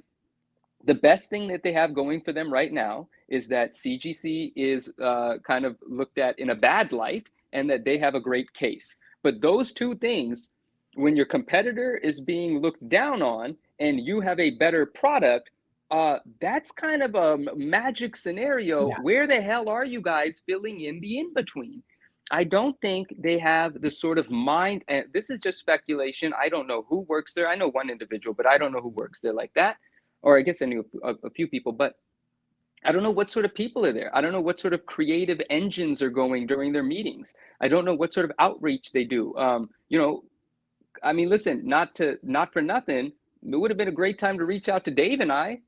Speaker 1: the best thing that they have going for them right now is that CGC is kind of looked at in a bad light and that they have a great case. But those two things, when your competitor is being looked down on and you have a better product, that's kind of a magic scenario.
Speaker 2: Yeah.
Speaker 1: Where the hell are you guys filling in the in between? I don't think they have the sort of mind, and this is just speculation. I don't know who works there. I know one individual, but I don't know who works there like that, or I guess I knew a few people, but I don't know what sort of people are there. I don't know what sort of creative engines are going during their meetings. I don't know what sort of outreach they do. I mean, listen, not for nothing, it would have been a great time to reach out to Dave and I.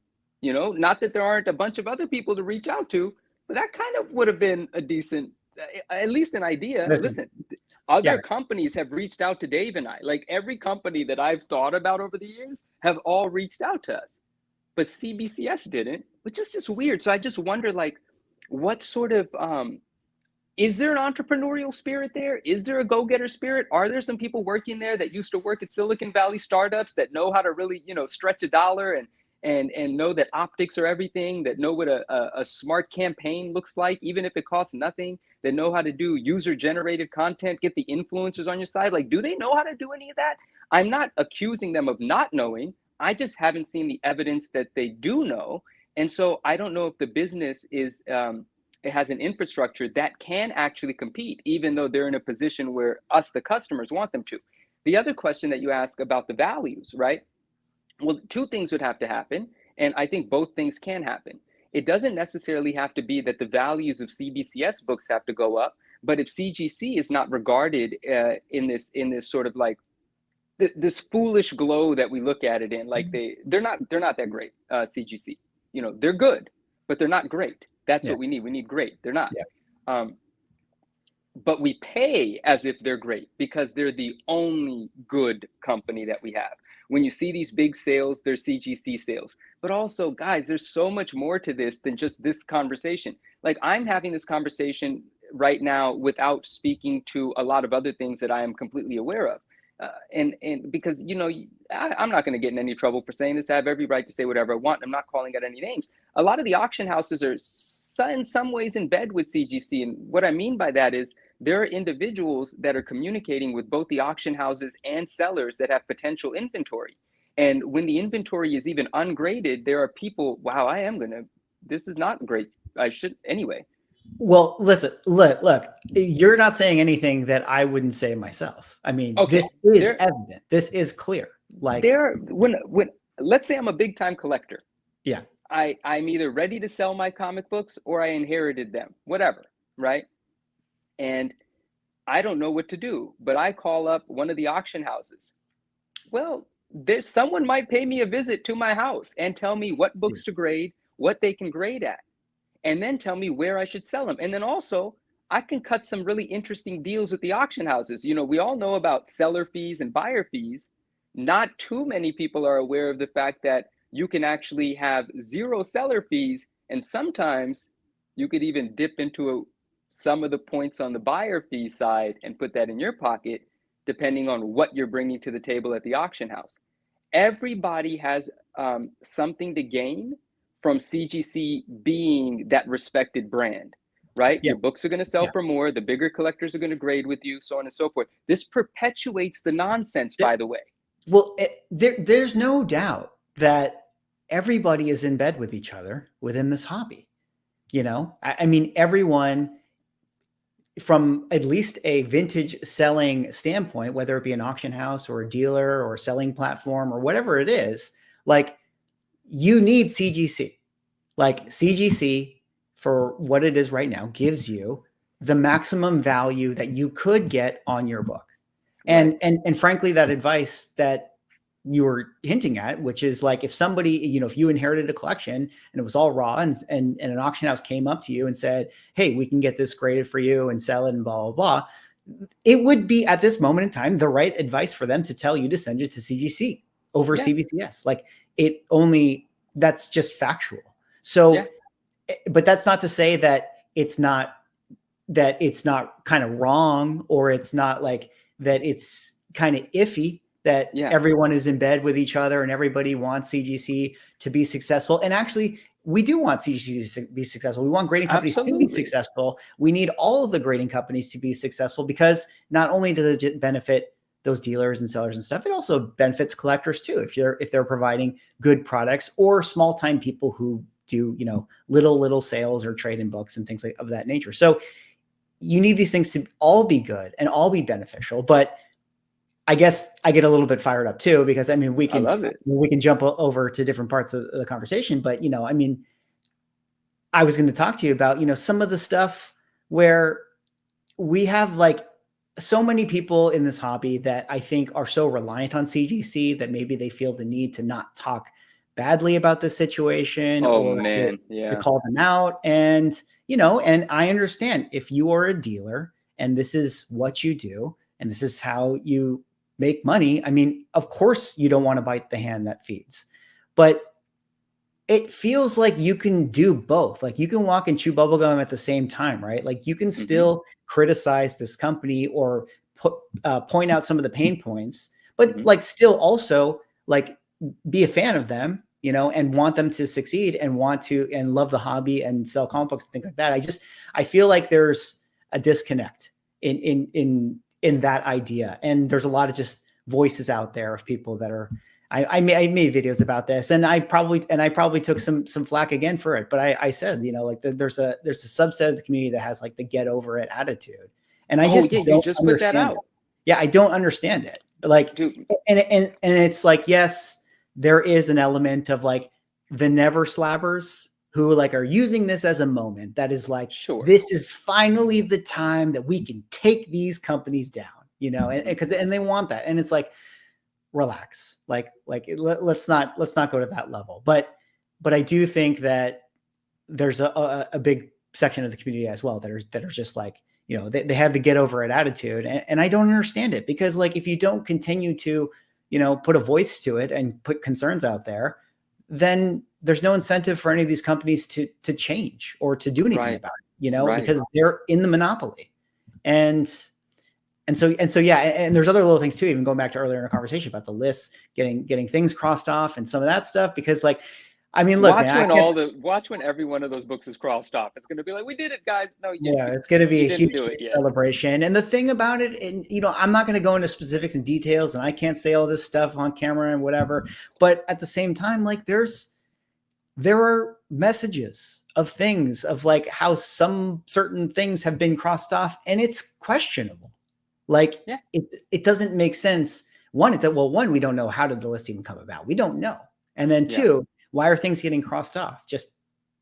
Speaker 1: Not that there aren't a bunch of other people to reach out to, but that kind of would have been a decent, at least an idea.
Speaker 2: Listen,
Speaker 1: Listen,
Speaker 2: yeah,
Speaker 1: other companies have reached out to Dave and I. Like every company that I've thought about over the years have all reached out to us, but CBCS didn't, which is just weird. So I just wonder, like, what sort of is there an entrepreneurial spirit there? Is there a go-getter spirit? Are there some people working there that used to work at Silicon Valley startups that know how to really, stretch a dollar and know that optics are everything, that know what a smart campaign looks like, even if it costs nothing, that know how to do user-generated content, get the influencers on your side? Like, do they know how to do any of that? I'm not accusing them of not knowing. I just haven't seen the evidence that they do know. And so I don't know if the business it has an infrastructure that can actually compete, even though they're in a position where us, the customers, want them to. The other question that you ask about the values, right? Well, two things would have to happen, and I think both things can happen. It doesn't necessarily have to be that the values of CBCS books have to go up, but if CGC is not regarded in this sort of like this foolish glow that we look at it in, like they're not that great. CGC, they're good, but they're not great. That's
Speaker 2: yeah,
Speaker 1: what we need. We need great. They're not.
Speaker 2: yeah,
Speaker 1: Um, but we pay as if they're great because they're the only good company that we have. When you see these big sales, they're CGC sales. But also, guys, there's so much more to this than just this conversation. Like, I'm having this conversation right now without speaking to a lot of other things that I am completely aware of. And because, I'm not going to get in any trouble for saying this. I have every right to say whatever I want. I'm not calling out any names. A lot of the auction houses are in some ways in bed with CGC. And what I mean by that is there are individuals that are communicating with both the auction houses and sellers that have potential inventory. And when the inventory is even ungraded, there are people, wow, this is not great. I should, anyway.
Speaker 2: Well, listen, look, you're not saying anything that I wouldn't say myself. I mean,
Speaker 1: Okay,
Speaker 2: this is evident. This is clear. Like,
Speaker 1: when let's say I'm a big time collector.
Speaker 2: yeah.
Speaker 1: I'm either ready to sell my comic books or I inherited them, whatever, right? And I don't know what to do, but I call up one of the auction houses. Well, there's someone might pay me a visit to my house and tell me what books to grade, what they can grade at, and then tell me where I should sell them. And then also, I can cut some really interesting deals with the auction houses. You know, we all know about seller fees and buyer fees. Not too many people are aware of the fact that you can actually have zero seller fees, and sometimes you could even dip into some of the points on the buyer fee side and put that in your pocket, depending on what you're bringing to the table at the auction house. Everybody has something to gain from CGC being that respected brand, right?
Speaker 2: Yeah.
Speaker 1: Your books are going to sell for more. The bigger collectors are going to grade with you, so on and so forth. This perpetuates the nonsense, by the way.
Speaker 2: Well, there's no doubt that everybody is in bed with each other within this hobby. You know, I mean, everyone from at least a vintage selling standpoint, whether it be an auction house or a dealer or a selling platform or whatever it is, like, you need CGC. Like, CGC, for what it is right now, gives you the maximum value that you could get on your book. And,
Speaker 1: Right.
Speaker 2: and frankly, that advice that you were hinting at, which is like, if somebody, you know, if you inherited a collection and it was all raw, and an auction house came up to you and said, hey, we can get this graded for you and sell it and blah, blah, blah, it would be at this moment in time the right advice for them to tell you to send it to CGC over CBCS. Like, that's just factual. So, but that's not to say that it's not kind of wrong, or it's not like that it's kind of iffy that everyone is in bed with each other and everybody wants CGC to be successful. And actually, we do want CGC to be successful. We want grading companies to be successful. We need all of the grading companies to be successful, because not only does it benefit those dealers and sellers and stuff, it also benefits collectors too, if they're providing good products, or small time people who do, you know, little sales or trade in books and things like of that nature. So you need these things to all be good and all be beneficial. But I guess I get a little bit fired up too, because I mean, we can jump over to different parts of the conversation, but, you know, I mean, I was going to talk to you about, you know, some of the stuff where we have like so many people in this hobby that I think are so reliant on CGC that maybe they feel the need to not talk badly about the situation to call them out. And, you know, and I understand if you are a dealer and this is what you do and this is how you make money, I mean, of course you don't want to bite the hand that feeds, but it feels like you can do both. Like, you can walk and chew bubblegum at the same time, right? Like, you can still criticize this company or point out some of the pain points, but like, still also like be a fan of them, you know, and want them to succeed and love the hobby and sell comic books and things like that. I feel like there's a disconnect in that idea. And there's a lot of just voices out there of people that are, I made videos about this, and I probably took some flack again for it. But I said, you know, like, there's a subset of the community that has like the get over it attitude. And I don't
Speaker 1: put that out.
Speaker 2: Yeah. I don't understand it. Like, and it's like, yes, there is an element of like the never slabbers who like are using this as a moment that is like, this is finally the time that we can take these companies down, you know, and they want that. And it's like, relax, let's not go to that level. But I do think that there's a big section of the community as well that are just like, you know, they have the get over it attitude. And I don't understand it, because like, if you don't continue to, you know, put a voice to it and put concerns out there, then there's no incentive for any of these companies to change or to do anything about it, you know, because they're in the monopoly. And so, yeah. And there's other little things too, even going back to earlier in our conversation about the lists, getting things crossed off and some of that stuff, because like, I mean, look, man, I can't.
Speaker 1: Watch when every one of those books is crossed off. It's going to be like, we did it, guys. No,
Speaker 2: Yeah, it's going to be
Speaker 1: you
Speaker 2: a
Speaker 1: didn't
Speaker 2: huge
Speaker 1: do it yet.
Speaker 2: celebration. And the thing about it, and I'm not going to go into specifics and details, and I can't say all this stuff on camera and whatever. But at the same time, like there are messages of things of like how some certain things have been crossed off, and it's questionable. Like
Speaker 1: Yeah.
Speaker 2: it doesn't make sense. One, we don't know how did the list even come about. We don't know. And then two, why are things getting crossed off? Just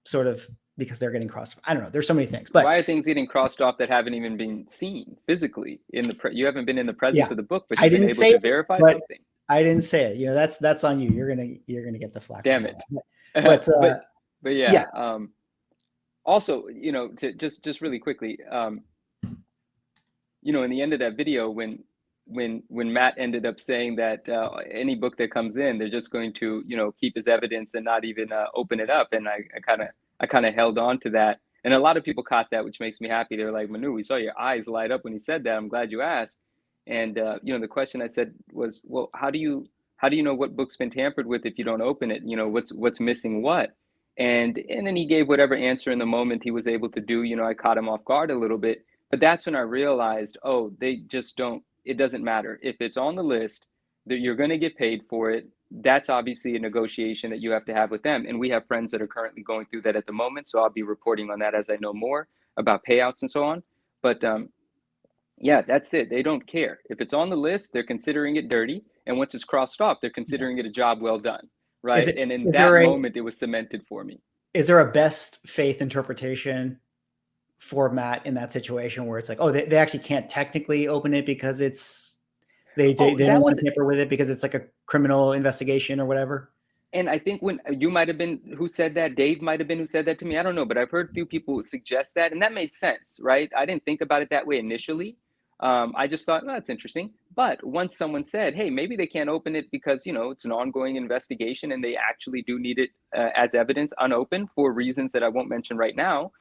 Speaker 2: sort of because they're getting crossed off. I don't know. There's so many things. But
Speaker 1: why are things getting crossed off that haven't even been seen physically in you haven't been in the presence of the book, but you've been able to verify something.
Speaker 2: I didn't say it. That's on you. You're gonna get the flack.
Speaker 1: Damn it.
Speaker 2: But
Speaker 1: yeah. Also, to just really quickly, in the end of that video, when Matt ended up saying that any book that comes in, they're just going to keep as evidence and not even open it up, and I kind of held on to that, and a lot of people caught that, which makes me happy. They're like, Manu, we saw your eyes light up when he said that. I'm glad you asked. And the question I said was, well, how do you know what book's been tampered with if you don't open it? What's missing what? And then he gave whatever answer in the moment he was able to do. I caught him off guard a little bit, but that's when I realized, oh, they just don't. It doesn't matter if it's on the list, that you're going to get paid for it. That's obviously a negotiation that you have to have with them. And we have friends that are currently going through that at the moment. So I'll be reporting on that as I know more about payouts and so on. But yeah, that's it. They don't care. If it's on the list, they're considering it dirty. And once it's crossed off, they're considering it a job well done. Right. And in that moment, it was cemented for me.
Speaker 2: Is there a best faith interpretation for Matt in that situation where it's like, oh, they actually can't technically open it because they don't want to tamper with it because it's like a criminal investigation or whatever?
Speaker 1: And I think when you might have been who said that, Dave might have been who said that to me. I don't know, but I've heard a few people suggest that, and that made sense, right? I didn't think about it that way initially. I just thought, well, that's interesting. But once someone said, hey, maybe they can't open it because, it's an ongoing investigation and they actually do need it as evidence unopened for reasons that I won't mention right now.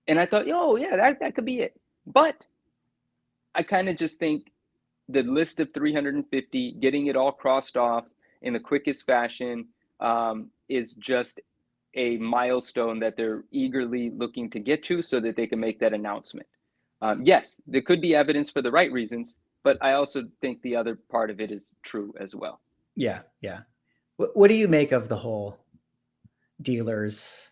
Speaker 1: And I thought, oh, yeah, that could be it. But I kind of just think the list of 350, getting it all crossed off in the quickest fashion is just a milestone that they're eagerly looking to get to so that they can make that announcement. Yes, there could be evidence for the right reasons, but I also think the other part of it is true as well.
Speaker 2: Yeah. What do you make of the whole dealers?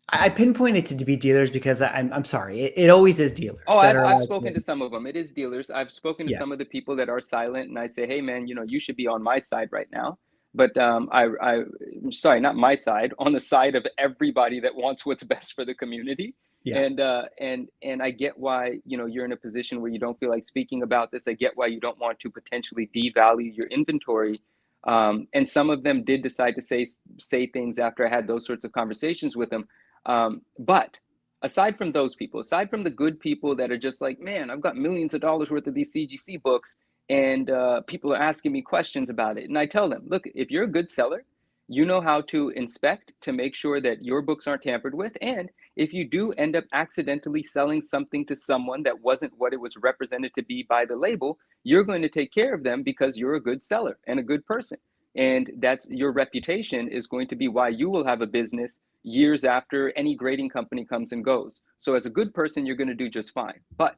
Speaker 2: I pinpoint it to be dealers because I'm sorry, it always is dealers.
Speaker 1: Oh, I've spoken to some of them. It is dealers. I've spoken to some of the people that are silent, and I say, hey, man, you should be on my side right now. But I'm sorry, not my side, on the side of everybody that wants what's best for the community. Yeah. And I get why, you're in a position where you don't feel like speaking about this. I get why you don't want to potentially devalue your inventory. And some of them did decide to say things after I had those sorts of conversations with them. But aside from those people, aside from the good people that are just like, man, I've got millions of dollars worth of these CGC books and people are asking me questions about it. And I tell them, look, if you're a good seller, you know how to inspect to make sure that your books aren't tampered with. And if you do end up accidentally selling something to someone that wasn't what it was represented to be by the label, you're going to take care of them because you're a good seller and a good person. And that's your reputation is going to be why you will have a business years after any grading company comes and goes. So as a good person, you're going to do just fine. But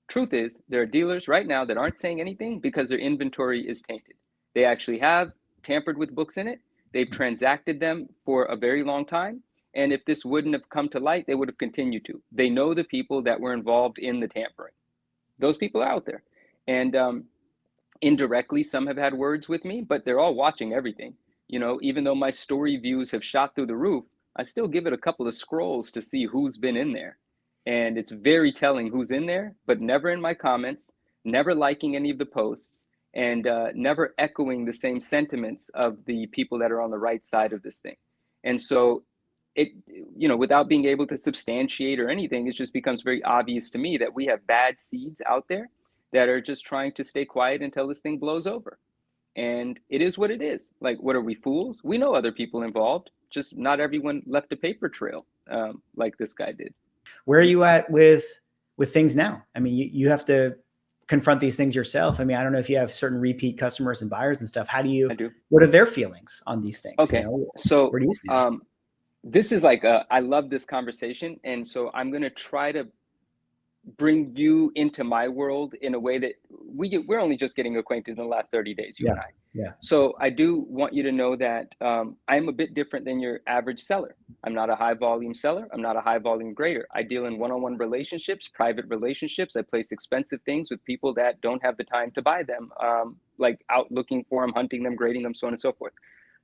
Speaker 1: truth is, there are dealers right now that aren't saying anything because their inventory is tainted. They actually have tampered with books in it. They've transacted them for a very long time. And if this wouldn't have come to light, they would have continued to. They know the people that were involved in the tampering. Those people are out there. And indirectly, some have had words with me, but they're all watching everything. Even though my story views have shot through the roof, I still give it a couple of scrolls to see who's been in there. And it's very telling who's in there, but never in my comments, never liking any of the posts, and never echoing the same sentiments of the people that are on the right side of this thing. And so it, without being able to substantiate or anything, it just becomes very obvious to me that we have bad seeds out there that are just trying to stay quiet until this thing blows over. And it is what it is. Like, what are we, fools? We know other people involved, just not everyone left a paper trail like this guy did.
Speaker 2: Where are you at with things now? I mean, you have to confront these things yourself? I mean, I don't know if you have certain repeat customers and buyers and stuff. How do you,
Speaker 1: I do.
Speaker 2: what are their feelings on these things? You
Speaker 1: Okay.
Speaker 2: know,
Speaker 1: So
Speaker 2: where do you stand?
Speaker 1: this is like, I love this conversation. And so I'm going to try to bring you into my world in a way that we're only just getting acquainted in the last 30 days, you
Speaker 2: Yeah.
Speaker 1: and I.
Speaker 2: Yeah.
Speaker 1: So I do want you to know that I'm a bit different than your average seller. I'm not a high volume seller. I'm not a high volume grader. I deal in one-on-one relationships, private relationships. I place expensive things with people that don't have the time to buy them, like out looking for them, hunting them, grading them, so on and so forth.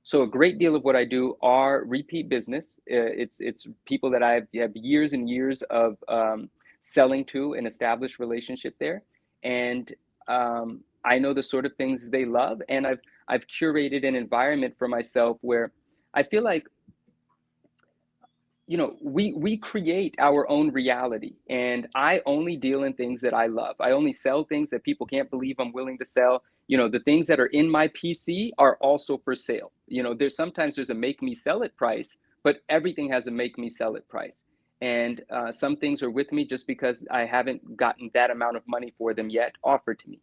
Speaker 1: So a great deal of what I do are repeat business. It's people that I have years and years of selling to, an established relationship there, and I know the sort of things they love, and I've curated an environment for myself where I feel like, you know, we create our own reality, and I only deal in things that I love. I only sell things that people can't believe I'm willing to sell. You know, the things that are in my PC are also for sale. You know, there's a make me sell it price, but everything has a make me sell it price. And some things are with me just because I haven't gotten that amount of money for them yet offered to me.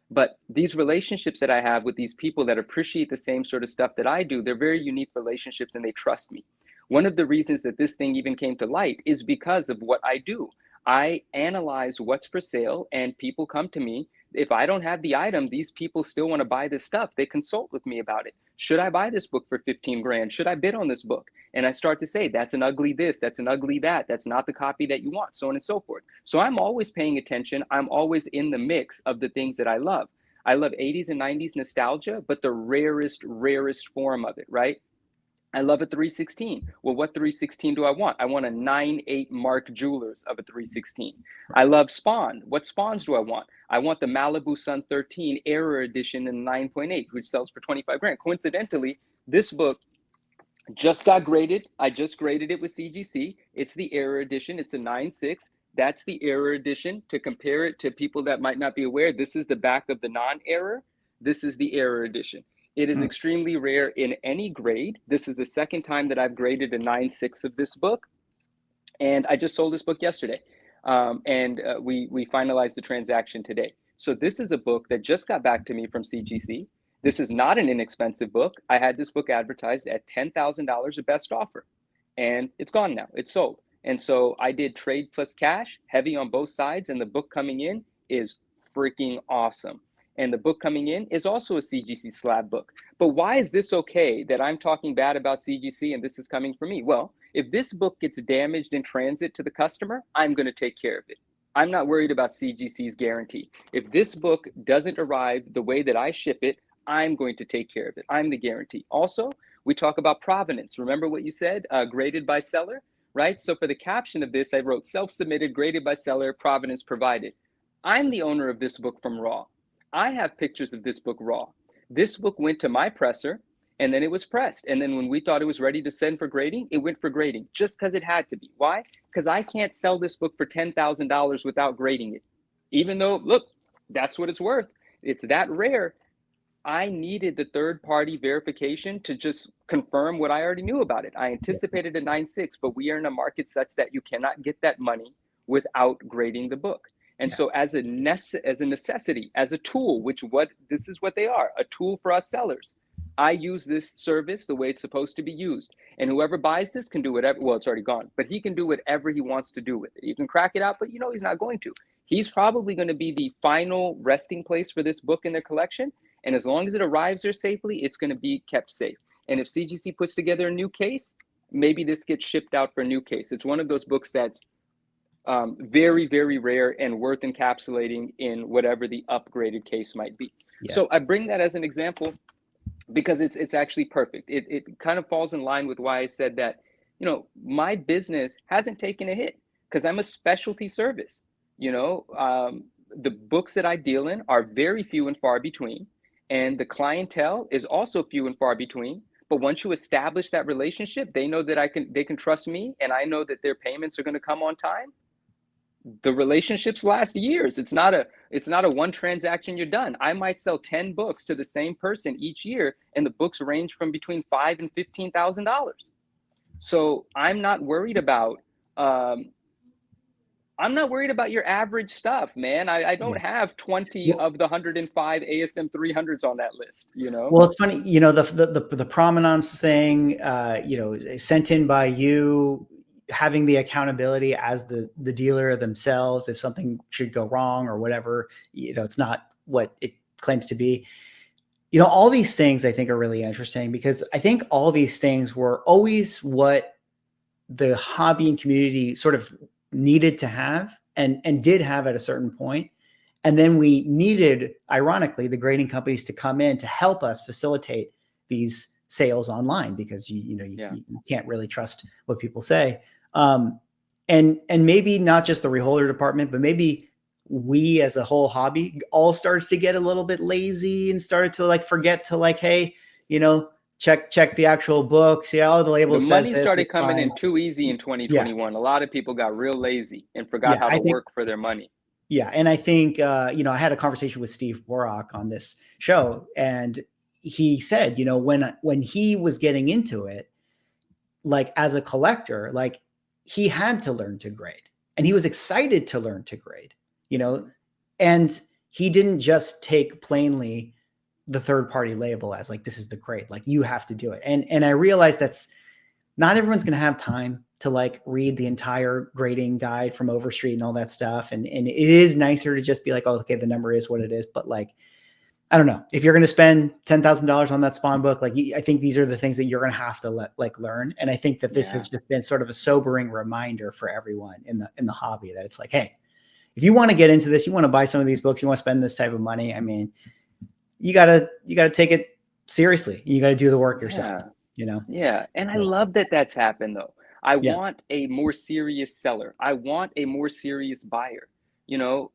Speaker 1: But these relationships that I have with these people that appreciate the same sort of stuff that I do, they're very unique relationships, and they trust me. One of the reasons that this thing even came to light is because of what I do. I analyze what's for sale, and people come to me. If I don't have the item, these people still want to buy this stuff. They consult with me about it. Should I buy this book for 15 grand? Should I bid on this book? And I start to say, that's an ugly this, that's an ugly that, that's not the copy that you want, so on and so forth. So I'm always paying attention. I'm always in the mix of the things that I love. I love 80s and 90s nostalgia, but the rarest form of it, right? I love a 316. Well, what 316 do I want? I want a 9.8 Mark Jewelers of a 316. I love Spawn. What Spawns do I want? I want the Malibu Sun 13 Error Edition in 9.8, which sells for 25 grand. Coincidentally, this book just got graded. I just graded it with CGC. It's the Error Edition. It's a 9.6. That's the Error Edition. To compare it to people that might not be aware, this is the back of the non-error. This is the Error Edition. It is extremely rare in any grade. This is the second time that I've graded a 9.6 of this book. And I just sold this book yesterday. We finalized the transaction today. So this is a book that just got back to me from CGC. This is not an inexpensive book. I had this book advertised at $10,000 a best offer, and it's gone now. It's sold. And so I did trade plus cash, heavy on both sides, and the book coming in is freaking awesome. And the book coming in is also a CGC slab book. But why is this okay that I'm talking bad about CGC and this is coming from me? Well, if this book gets damaged in transit to the customer, I'm going to take care of it. I'm not worried about CGC's guarantee. If this book doesn't arrive the way that I ship it, I'm going to take care of it. I'm the guarantee. Also, we talk about provenance. Remember what you said, graded by seller, right? So for the caption of this, I wrote self-submitted, graded by seller, provenance provided. I'm the owner of this book from raw. I have pictures of this book raw. This book went to my presser, and then it was pressed. And then when we thought it was ready to send for grading, it went for grading just because it had to be. Why? Because I can't sell this book for $10,000 without grading it. Even though, look, that's what it's worth. It's that rare. I needed the third-party verification to just confirm what I already knew about it. I anticipated a 9.6, but we are in a market such that you cannot get that money without grading the book. And so as a necessity, as a tool, this is what they are, a tool for us sellers. I use this service the way it's supposed to be used. And whoever buys this can do whatever, well, it's already gone, but he can do whatever he wants to do with it. You can crack it out, but you know he's not going to. He's probably going to be the final resting place for this book in their collection. And as long as it arrives there safely, it's going to be kept safe. And if CGC puts together a new case, maybe this gets shipped out for a new case. It's one of those books that's very, very rare and worth encapsulating in whatever the upgraded case might be. Yeah. So I bring that as an example because it's actually perfect. It kind of falls in line with why I said that, you know, my business hasn't taken a hit because I'm a specialty service. You know, the books that I deal in are very few and far between, and the clientele is also few and far between. But once you establish that relationship, they know that they can trust me, and I know that their payments are going to come on time. The relationships last years. It's not a one transaction you're done. I might sell 10 books to the same person each year, and the books range from between $5,000 and $15,000. So I'm not worried about I'm not worried about your average stuff, man. I
Speaker 2: Yeah.
Speaker 1: don't have 20
Speaker 2: Well,
Speaker 1: of the 105 ASM 300s on that list, you know?
Speaker 2: well, it's funny, the provenance thing, sent in by you, having the accountability as the dealer themselves if something should go wrong or whatever, it's not what it claims to be. All these things I think are really interesting because I think all these things were always what the hobby and community sort of needed to have and did have at a certain point. And then we needed, ironically, the grading companies to come in to help us facilitate these sales online because you
Speaker 1: Yeah.
Speaker 2: can't really trust what people say. And maybe not just the reholder department, but maybe we as a whole hobby all starts to get a little bit lazy and started to like forget to like, hey, check the actual book, see how the label
Speaker 1: The
Speaker 2: says
Speaker 1: money
Speaker 2: this,
Speaker 1: started
Speaker 2: it's
Speaker 1: coming
Speaker 2: fine.
Speaker 1: in too easy in
Speaker 2: Yeah,
Speaker 1: 2021. A lot of people got real lazy and forgot
Speaker 2: yeah,
Speaker 1: how
Speaker 2: I
Speaker 1: to
Speaker 2: think
Speaker 1: work for their money.
Speaker 2: yeah, and I think I had a conversation with Steve Borak on this show, and he said, when he was getting into it, like as a collector, like he had to learn to grade, and he was excited to learn to grade, you know,
Speaker 1: Mhm.
Speaker 2: and he didn't just take plainly the third party label as like this is the grade, like you have to do it, and I realized that's not everyone's going to have time to like read the entire grading guide from Overstreet and all that stuff. And it is nicer to just be like, oh, okay, the number is what it is. But like, I don't know if you're going to spend $10,000 on that Spawn book, like I think these are the things that you're going to have to learn. And I think that this
Speaker 1: Yeah.
Speaker 2: has just been sort of a sobering reminder for everyone in the hobby that it's like, hey, if you want to get into this, you want to buy some of these books, you want to spend this type of money. I mean, you gotta take it seriously. You got to do the work yourself,
Speaker 1: Yeah.
Speaker 2: you know?
Speaker 1: Yeah. And I
Speaker 2: Yeah.
Speaker 1: love that that's happened though. I
Speaker 2: Yeah.
Speaker 1: want a more serious seller. I want a more serious buyer. You know,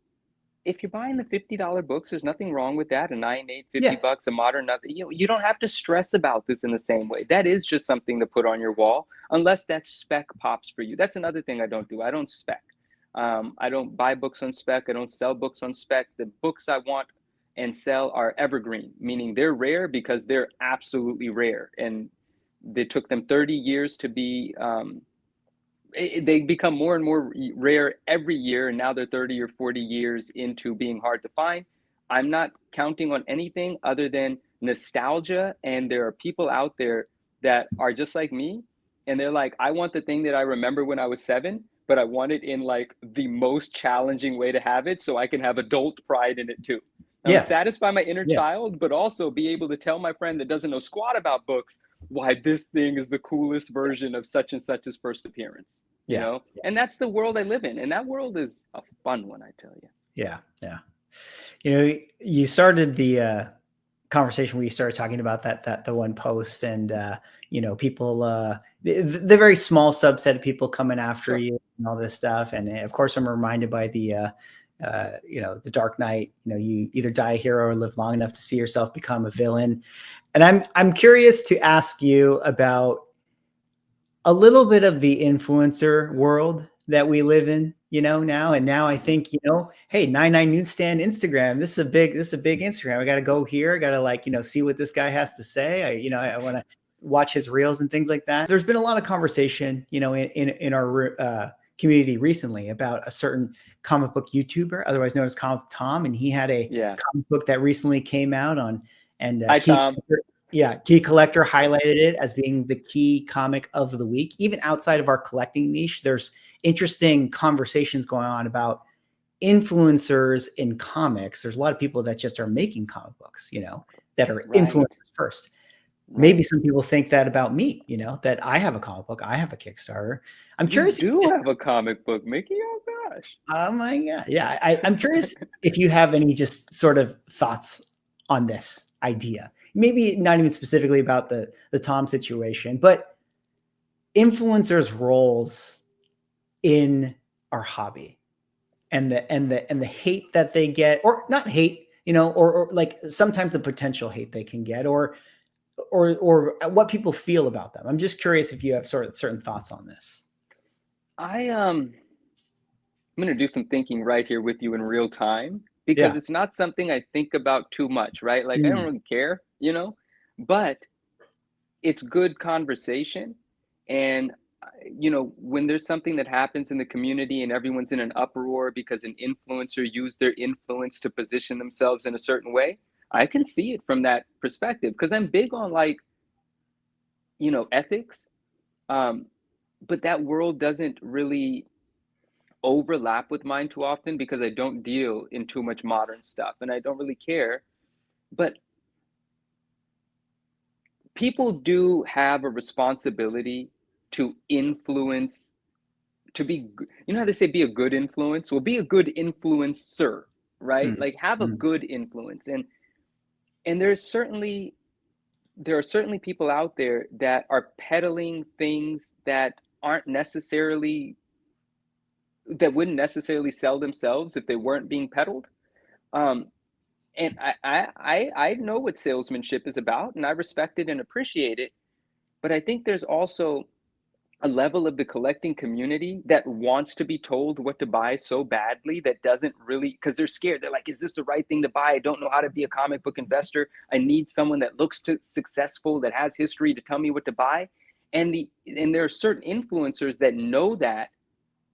Speaker 1: if you're buying the $50 books, there's nothing wrong with that. A 9.8, 50
Speaker 2: Yeah.
Speaker 1: bucks, a modern nothing. You don't have to stress about this in the same way. That is just something to put on your wall, unless that spec pops for you. That's another thing I don't do. I don't spec. I don't buy books on spec. I don't sell books on spec. The books I want and sell are evergreen, meaning they're rare because they're absolutely rare. And they took them 30 years to be they become more and more rare every year, and now they're 30 or 40 years into being hard to find. I'm not counting on anything other than nostalgia, and there are people out there that are just like me, and they're like, I want the thing that I remember when I was 7, but I want it in like the most challenging way to have it so I can have adult pride in it too. I would
Speaker 2: Yeah.
Speaker 1: satisfy my inner
Speaker 2: Yeah.
Speaker 1: child, but also be able to tell my friend that doesn't know squat about books why this thing is the coolest version of such and such's first appearance, you
Speaker 2: Yeah.
Speaker 1: know? And that's the world I live in. And that world is a fun one, I tell you.
Speaker 2: Yeah. Yeah. You started the conversation where you started talking about that the one post and people the very small subset of people coming after
Speaker 1: Sure.
Speaker 2: you and all this stuff. And of course, I'm reminded by the Dark Knight. You either die a hero or live long enough to see yourself become a villain. And I'm curious to ask you about a little bit of the influencer world that we live in, now. And now I
Speaker 1: Mhm.
Speaker 2: think, hey, 9.9 Newsstand Instagram. This is a big Instagram. I got to go here. I got to see what this guy has to say. I want to watch his reels and things like that. There's been a lot of conversation, in our community recently about a certain comic book YouTuber, otherwise known as Comic Tom. And he had a
Speaker 1: Yeah.
Speaker 2: comic book that recently came out on, and
Speaker 1: Hi, Tom.
Speaker 2: Key Collector highlighted it as being the key comic of the week. Even outside of our collecting niche, there's interesting conversations going on about influencers in comics. There's a lot of people that just are making comic books, that are influencers
Speaker 1: Right.
Speaker 2: first. Maybe
Speaker 1: Right.
Speaker 2: some people think that about me, that I have a comic book, I have a Kickstarter. I'm
Speaker 1: You
Speaker 2: curious if you
Speaker 1: do
Speaker 2: just,
Speaker 1: have a comic book, Mickey. Oh, gosh.
Speaker 2: oh my God. Yeah. I'm curious if you have any just sort of thoughts on this idea. Maybe not even specifically about the Tom situation, but influencers' roles in our hobby and the hate that they get, or not hate, or like sometimes the potential hate they can get, or what people feel about them. I'm just curious if you have sort of certain thoughts on this.
Speaker 1: I'm gonna do some thinking right here with you in real time because
Speaker 2: Yeah.
Speaker 1: it's not something I think about too much, right? Like I don't
Speaker 2: Mm.
Speaker 1: really care, but it's good conversation. And when there's something that happens in the community and everyone's in an uproar because an influencer used their influence to position themselves in a certain way, I can see it from that perspective because I'm big on like, ethics. Um, but that world doesn't really overlap with mine too often because I don't deal in too much modern stuff and I don't really care. But people do have a responsibility to influence, to be, how they say be a good influence? Well, be a good influencer, right?
Speaker 2: Mm,
Speaker 1: Like have a
Speaker 2: mm,
Speaker 1: good influence. And there are certainly people out there that are peddling things that aren't necessarily, that wouldn't necessarily sell themselves if they weren't being peddled. Um, and I know what salesmanship is about, and I respect it and appreciate it. But I think there's also a level of the collecting community that wants to be told what to buy so badly that doesn't really, because they're scared. They're like, is this the right thing to buy? I don't know how to be a comic book investor. I need someone that looks successful, that has history to tell me what to buy. And there are certain influencers that know that,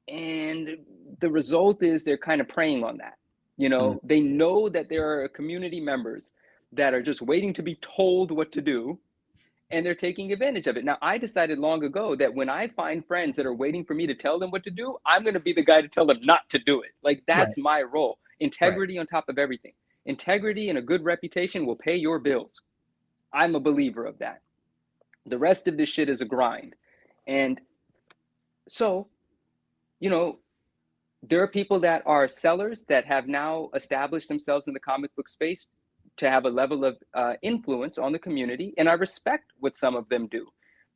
Speaker 1: and the result is they're kind of preying on that.
Speaker 2: mm.
Speaker 1: They know that there are community members that are just waiting to be told what to do, and they're taking advantage of it. Now, I decided long ago that when I find friends that are waiting for me to tell them what to do, I'm going to be the guy to tell them not to do it. Like,
Speaker 2: Right,
Speaker 1: that's my role.
Speaker 2: right.
Speaker 1: Integrity on top of everything. Integrity and a good reputation will pay your bills. I'm a believer of that. The rest of this shit is a grind. And so, you know, there are people that are sellers that have now established themselves in the comic book space to have a level of influence on the community, and I respect what some of them do.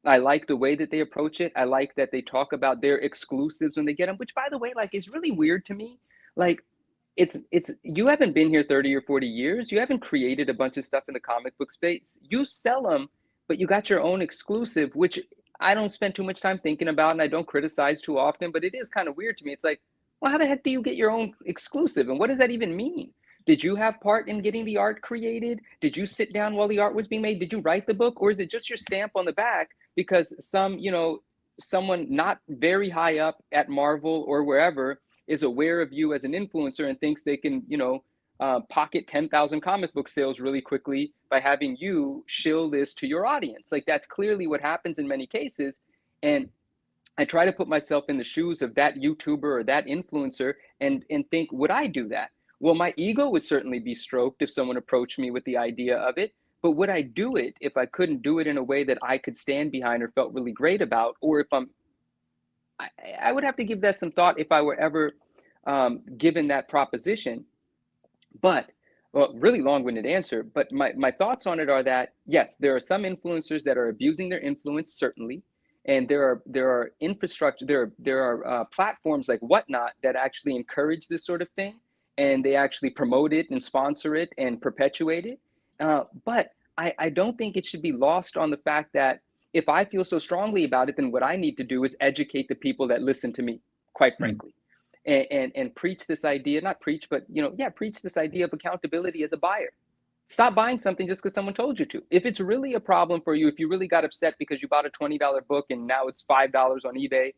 Speaker 1: I like the way that they approach it. I like that they talk about their exclusives when they get them, which, by the way, like, is really weird to me. Like, it's you haven't been here 30 or 40 years. You haven't created a bunch of stuff in the comic book space. You sell them, but you got your own exclusive, which I don't spend too much time thinking about and I don't criticize too often, but it is kind of weird to me. It's like, well, how the heck do you get your own exclusive? And what does that even mean? Did you have part in getting the art created? Did you sit down while the art was being made? Did you write the book? Or is it just your stamp on the back because someone not very high up at Marvel or wherever is aware of you as an influencer and thinks they can, pocket 10,000 comic book sales really quickly by having you shill this to your audience? Like, that's clearly what happens in many cases. And I try to put myself in the shoes of that YouTuber or that influencer and think, would I do that? Well, my ego would certainly be stroked if someone approached me with the idea of it. But would I do it if I couldn't do it in a way that I could stand behind or felt really great about? Or if I would have to give that some thought if I were ever given that proposition. But, well, really long-winded answer. But my thoughts on it are that, yes, there are some influencers that are abusing their influence, certainly. And there are infrastructure, there are platforms like Whatnot that actually encourage this sort of thing, and they actually promote it and sponsor it and perpetuate it. But I don't think it should be lost on the fact that if I feel so strongly about it, then what I need to do is educate the people that listen to me, quite
Speaker 2: Mm.
Speaker 1: frankly, and preach this idea, not preach, but preach this idea of accountability as a buyer. Stop buying something just because someone told you to. If it's really a problem for you, if you really got upset because you bought a $20 book and now it's $5 on eBay,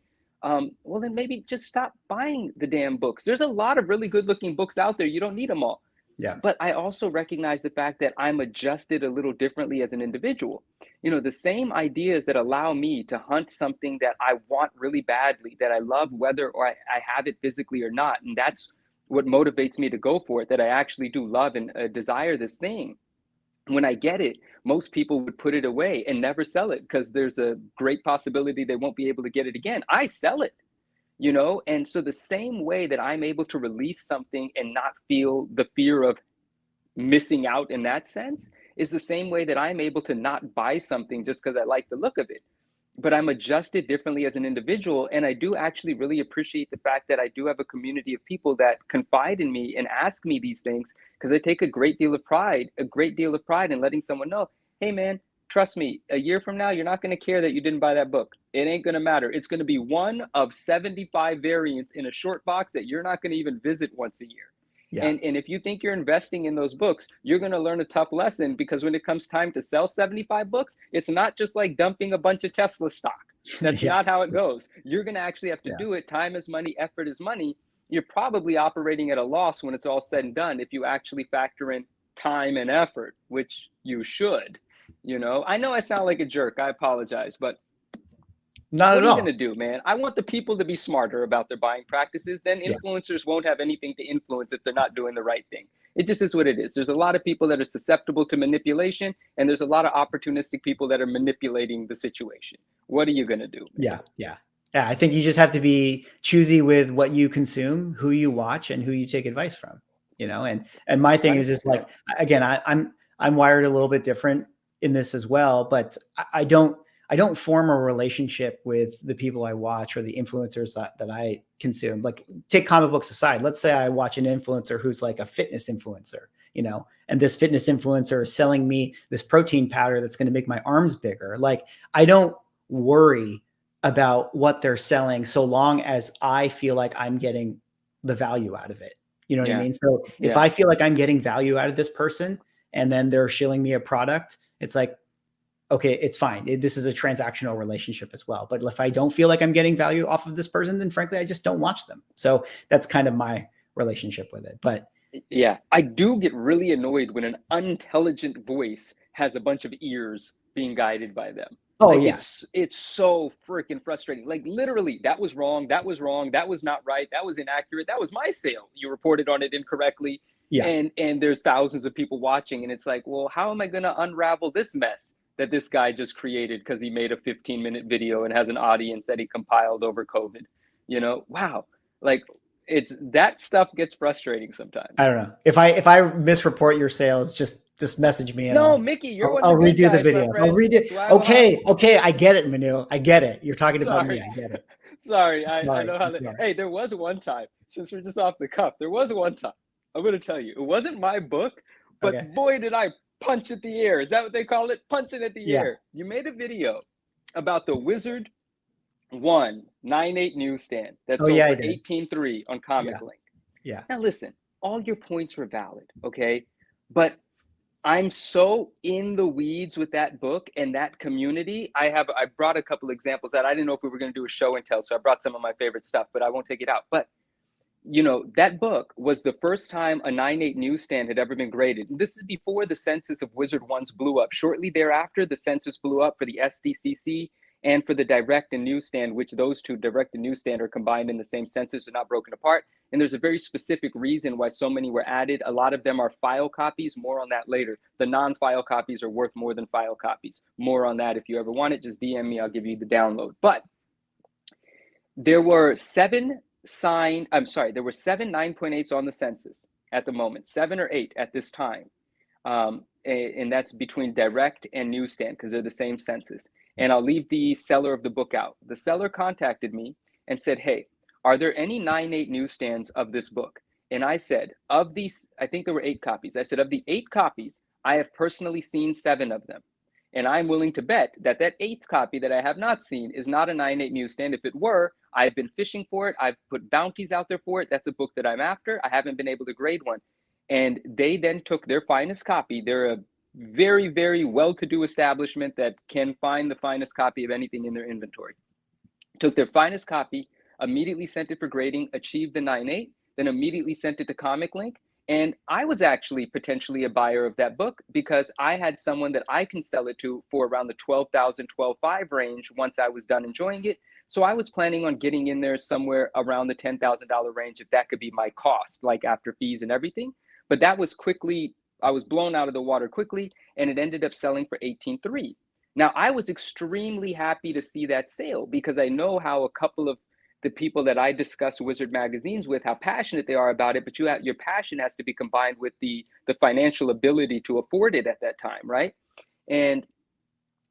Speaker 1: well, then maybe just stop buying the damn books. There's a lot of really good looking books out there. You don't need them all.
Speaker 2: Yeah.
Speaker 1: But I also recognize the fact that I'm adjusted a little differently as an individual. The same ideas that allow me to hunt something that I want really badly, that I love, whether or I have it physically or not. And that's what motivates me to go for it, that I actually do love and desire this thing. When I get it, most people would put it away and never sell it because there's a great possibility they won't be able to get it again. I sell it, and so the same way that I'm able to release something and not feel the fear of missing out in that sense is the same way that I'm able to not buy something just because I like the look of it. But I'm adjusted differently as an individual. And I do actually really appreciate the fact that I do have a community of people that confide in me and ask me these things, because I take a great deal of pride in letting someone know, hey man, trust me, a year from now, you're not going to care that you didn't buy that book. It ain't going to matter. It's going to be one of 75 variants in a short box that you're not going to even visit once a year.
Speaker 2: Yeah.
Speaker 1: And if you think you're investing in those books, you're going to learn a tough lesson, because when it comes time to sell 75 books, it's not just like dumping a bunch of Tesla stock. That's
Speaker 2: Yeah.
Speaker 1: not how it goes. You're going to actually have to
Speaker 2: Yeah.
Speaker 1: do it. Time is money, effort is money. You're probably operating at a loss when it's all said and done if you actually factor in time and effort, which you should. I know I sound like a jerk. I apologize, but
Speaker 2: Not
Speaker 1: what
Speaker 2: at
Speaker 1: are you going
Speaker 2: all.
Speaker 1: to do, man? I want the people to be smarter about their buying practices. Then
Speaker 2: Yeah.
Speaker 1: influencers won't have anything to influence if they're not doing the right thing. It just is what it is. There's a lot of people that are susceptible to manipulation, and there's a lot of opportunistic people that are manipulating the situation. What are you going to do, man?
Speaker 2: Yeah. Yeah. Yeah. I think you just have to be choosy with what you consume, who you watch, and who you take advice from. And my thing is just like,
Speaker 1: 100%.
Speaker 2: again, I'm wired a little bit different in this as well, but I don't form a relationship with the people I watch or the influencers that I consume. Like, take comic books aside. Let's say I watch an influencer who's like a fitness influencer, and this fitness influencer is selling me this protein powder that's going to make my arms bigger. Like, I don't worry about what they're selling so long as I feel like I'm getting the value out of it. You know what I
Speaker 1: Yeah.
Speaker 2: mean? So if
Speaker 1: Yeah.
Speaker 2: I feel like I'm getting value out of this person and then they're shilling me a product, it's like, okay, it's fine. This is a transactional relationship as well. But if I don't feel like I'm getting value off of this person, then frankly, I just don't watch them. So that's kind of my relationship with it. But
Speaker 1: Yeah, I do get really annoyed when an unintelligent voice has a bunch of ears being guided by them.
Speaker 2: oh
Speaker 1: Like
Speaker 2: yeah,
Speaker 1: it's so freaking frustrating. Like, literally, that was wrong, that was wrong, that was not right, that was inaccurate, that was my sale. You reported on it incorrectly,
Speaker 2: yeah,
Speaker 1: and there's thousands of people watching, and it's like, well, how am I going to unravel this mess that this guy just created because he made a 15-minute video and has an audience that he compiled over COVID? Wow. Like, it's that stuff gets frustrating
Speaker 2: I
Speaker 1: sometimes.
Speaker 2: don't know. If I misreport your sales, just message me and
Speaker 1: No,
Speaker 2: I'll
Speaker 1: Mickey, you're
Speaker 2: I'll,
Speaker 1: one of
Speaker 2: I'll
Speaker 1: the good
Speaker 2: redo the
Speaker 1: guys, my
Speaker 2: video. I'll
Speaker 1: friend.
Speaker 2: redo.
Speaker 1: Swaggle.
Speaker 2: Okay, I get it, Manu. I get it. You're talking about me.
Speaker 1: Sorry.
Speaker 2: I get it.
Speaker 1: Sorry.
Speaker 2: All
Speaker 1: I
Speaker 2: right.
Speaker 1: know how to. Hey, there was one time, since we're just off the cuff, there was one time. I'm going to tell you, it wasn't my book, but
Speaker 2: Okay.
Speaker 1: boy, did I punch at the air. Is that what they call it? Punching at the
Speaker 2: Yeah.
Speaker 1: air. You made a video about the Wizard 9.9 Newsstand that
Speaker 2: Oh
Speaker 1: sold
Speaker 2: yeah, I
Speaker 1: for
Speaker 2: did.
Speaker 1: 18.3 on
Speaker 2: Yeah.
Speaker 1: Comic Link.
Speaker 2: Yeah.
Speaker 1: Now, listen, all your points were valid, okay? But I'm so in the weeds with that book and that community. I brought a couple examples out. I didn't know if we were going to do a show and tell, so I brought some of my favorite stuff, but I won't take it out. But that book was the first time a 9.8 newsstand had ever been graded. This is before the census of Wizard Ones blew up. Shortly thereafter, the census blew up for the SDCC and for the direct and newsstand, which those two, direct and newsstand, are combined in the same census and not broken apart. And there's a very specific reason why so many were added. A lot of them are file copies. More on that later. The non-file copies are worth more than file copies. More on that if you ever want it. Just DM me. I'll give you the download. But there were seven 9.8s on the census at the moment, 7 or 8 at this time. And that's between direct and newsstand because they're the same census. And I'll leave the seller of the book out. The seller contacted me and said, hey, are there any 9.8 newsstands of this book? And I said, of these, I think there were 8 copies. I said, of the 8 copies, I have personally seen 7 of them. And I'm willing to bet that 8th copy that I have not seen is not a 9.8 newsstand. If it were, I've been fishing for it. I've put bounties out there for it. That's a book that I'm after. I haven't been able to grade one. And they then took their finest copy. They're a very, very well-to-do establishment that can find the finest copy of anything in their inventory. Took their finest copy, immediately sent it for grading, achieved the 9.8, then immediately sent it to Comic Link. And I was actually potentially a buyer of that book because I had someone that I can sell it to for around the 12,000, 12,500 range once I was done enjoying it. So I was planning on getting in there somewhere around the $10,000 range if that could be my cost, like after fees and everything. But that was quickly, I was blown out of the water quickly, and it ended up selling for 18.3. Now, I was extremely happy to see that sale because I know how a couple of the people that I discuss Wizard magazines with, how passionate they are about it, but your passion has to be combined with the financial ability to afford it at that time, right? And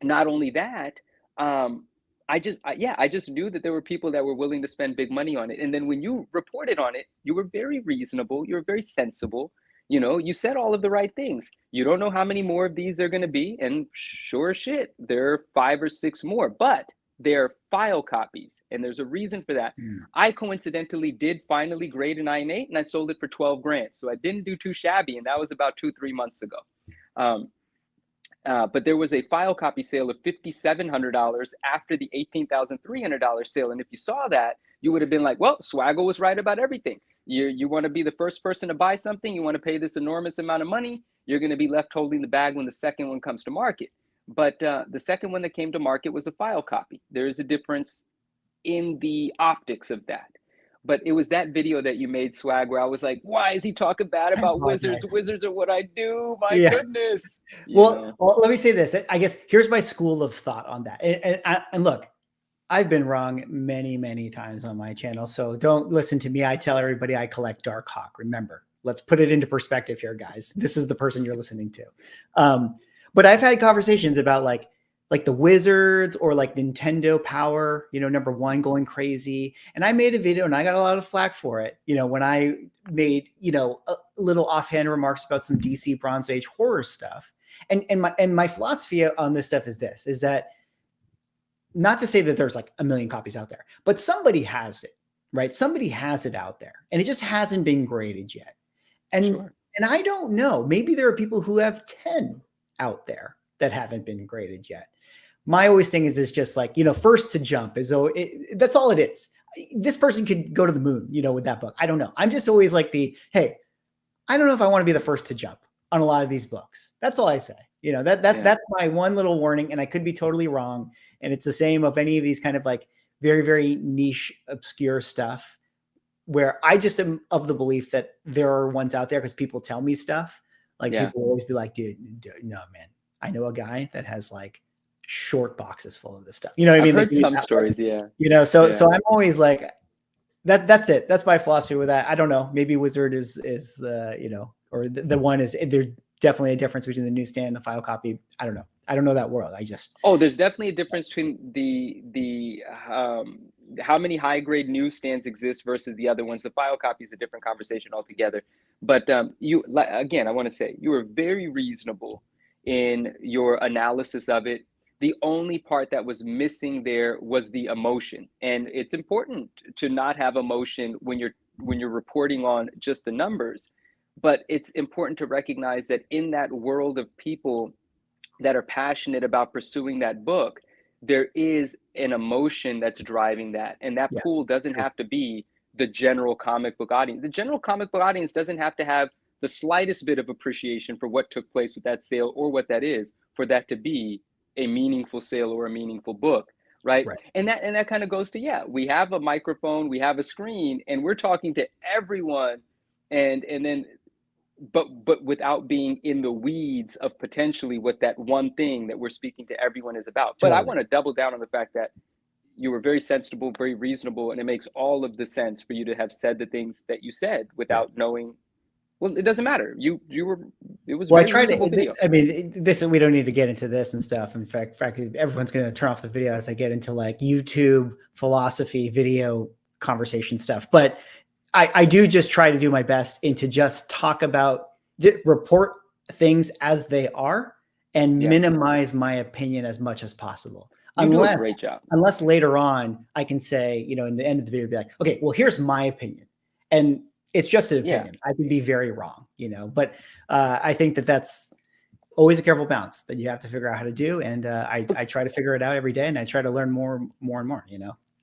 Speaker 1: not only that, I just knew that there were people that were willing to spend big money on it. And then when you reported on it, you were very reasonable, you were very sensible. You said all of the right things. You don't know how many more of these there are going to be, and sure as shit, there are 5 or 6 more, but they're file copies, and there's a reason for that. I coincidentally did finally grade a 9.8, and I sold it for 12 grand. So I didn't do too shabby, and that was about 2-3 months ago. But there was a file copy sale of $5,700 after the $18,300 sale. And if you saw that, you would have been like, well, Swaggle was right about everything. You want to be the first person to buy something, you want to pay this enormous amount of money, you're going to be left holding the bag when the second one comes to market. But the second one that came to market was a file copy. There is a difference in the optics of that. But it was that video that you made, Swag, where I was like, why is he talking bad
Speaker 2: I
Speaker 1: about wizards?
Speaker 2: apologize.
Speaker 1: Wizards are what I do. My
Speaker 2: Yeah.
Speaker 1: goodness.
Speaker 2: Well, let me say this. I guess here's my school of thought on that. And look, I've been wrong many, many times on my channel. So don't listen to me. I tell everybody I collect Dark Hawk. Remember, let's put it into perspective here, guys. This is the person you're listening to. But I've had conversations about like the Wizards or like Nintendo Power, number one going crazy. And I made a video and I got a lot of flack for it. When I made, a little offhand remarks about some DC Bronze Age horror stuff. And my philosophy on this stuff is that not to say that there's like a million copies out there, but somebody has it, right? Somebody has it out there and it just hasn't been graded yet. And,
Speaker 1: Sure.
Speaker 2: and I don't know, maybe there are people who have 10 out there that haven't been graded yet. My always thing is just like, first to jump is, that's all it is. This person could go to the moon, with that book. I don't know. I'm just always like hey, I don't know if I want to be the first to jump on a lot of these books. That's all I say. That's my one little warning, and I could be totally wrong. And it's the same of any of these kind of like very, very niche, obscure stuff where I just am of the belief that there are ones out there because people tell me stuff. Like people will always be like, dude, no, man, I know a guy that has like short boxes full of this stuff. You know what I mean?
Speaker 1: I've heard some stories.
Speaker 2: So I'm always like, that's it. That's my philosophy with that. I don't know. Maybe Wizard is the, or the one is, there's definitely a difference between the newsstand and the file copy. I don't know. I don't know that world.
Speaker 1: There's definitely a difference between the how many high grade newsstands exist versus the other ones. The file copy is a different conversation altogether. But you, again, I want to say you were very reasonable in your analysis of it. The only part that was missing there was the emotion, and it's important to not have emotion when you're reporting on just the numbers. But it's important to recognize that in that world of people that are passionate about pursuing that book, there is an emotion that's driving that. And that pool doesn't have to be the general comic book audience. The general comic book audience doesn't have to have the slightest bit of appreciation for what took place with that sale or what that is for that to be a meaningful sale or a meaningful book. Right. And that kind of goes to, we have a microphone, we have a screen, and we're talking to everyone. And then but without being in the weeds of potentially what that one thing that we're speaking to everyone is about. But I want to double down on the fact that you were very sensible, very reasonable, and it makes all of the sense for you to have said the things that you said without knowing. Well, it doesn't matter. It was
Speaker 2: well,
Speaker 1: very reasonable video.
Speaker 2: I mean, we don't need to get into this and stuff. In fact, everyone's going to turn off the video as I get into like YouTube philosophy video conversation stuff. But I do just try to do my best into just talk about, report things as they are and minimize my opinion as much as possible.
Speaker 1: You do a great job.
Speaker 2: Unless later on I can say, in the end of the video, be like, okay, well, here's my opinion. And it's just an opinion. I can be very wrong, but I think that's always a careful balance that you have to figure out how to do. And I try to figure it out every day, and I try to learn more and more,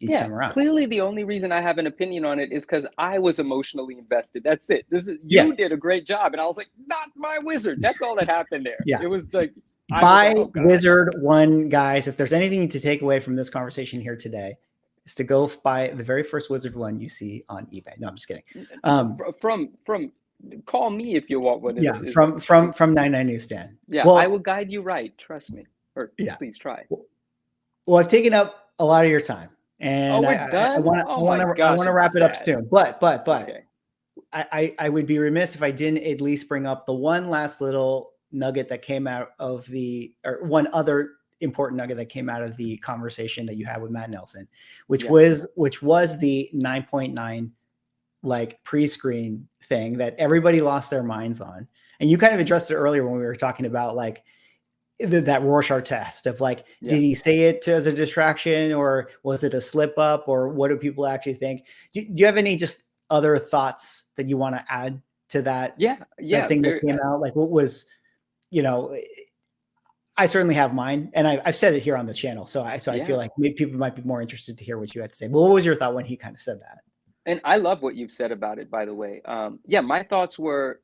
Speaker 2: each time around.
Speaker 1: Clearly the only reason I have an opinion on it is because I was emotionally invested. That's it. You did a great job. And I was like, not my wizard. That's all that happened there. It was like,
Speaker 2: buy Wizard one, guys. If there's anything to take away from this conversation here today, is to go buy the very first Wizard one you see on eBay. No, I'm just kidding.
Speaker 1: From call me if you want one.
Speaker 2: From 9.9 Newsstand.
Speaker 1: Well, I will guide you right. Trust me. Or please try.
Speaker 2: Well, I've taken up a lot of your time. And
Speaker 1: we're done?
Speaker 2: I want to wrap it up soon. But okay. I would be remiss if I didn't at least bring up the one last little nugget that came out of one other important nugget that came out of the conversation that you had with Matt Nelson, which was the 9.9 like pre-screen thing that everybody lost their minds on. And you kind of addressed it earlier when we were talking about like that Rorschach test of like, did he say it as a distraction, or was it a slip up, or what do people actually think? Do you have any just other thoughts that you want to add to that? That thing that came out, like what was, I certainly have mine, and I've said it here on the channel. So I feel
Speaker 1: Yeah.
Speaker 2: like maybe people might be more interested to hear what you had to say. But what was your thought when he kind of said that?
Speaker 1: And I love what you've said about it, by the way. Yeah, my thoughts were,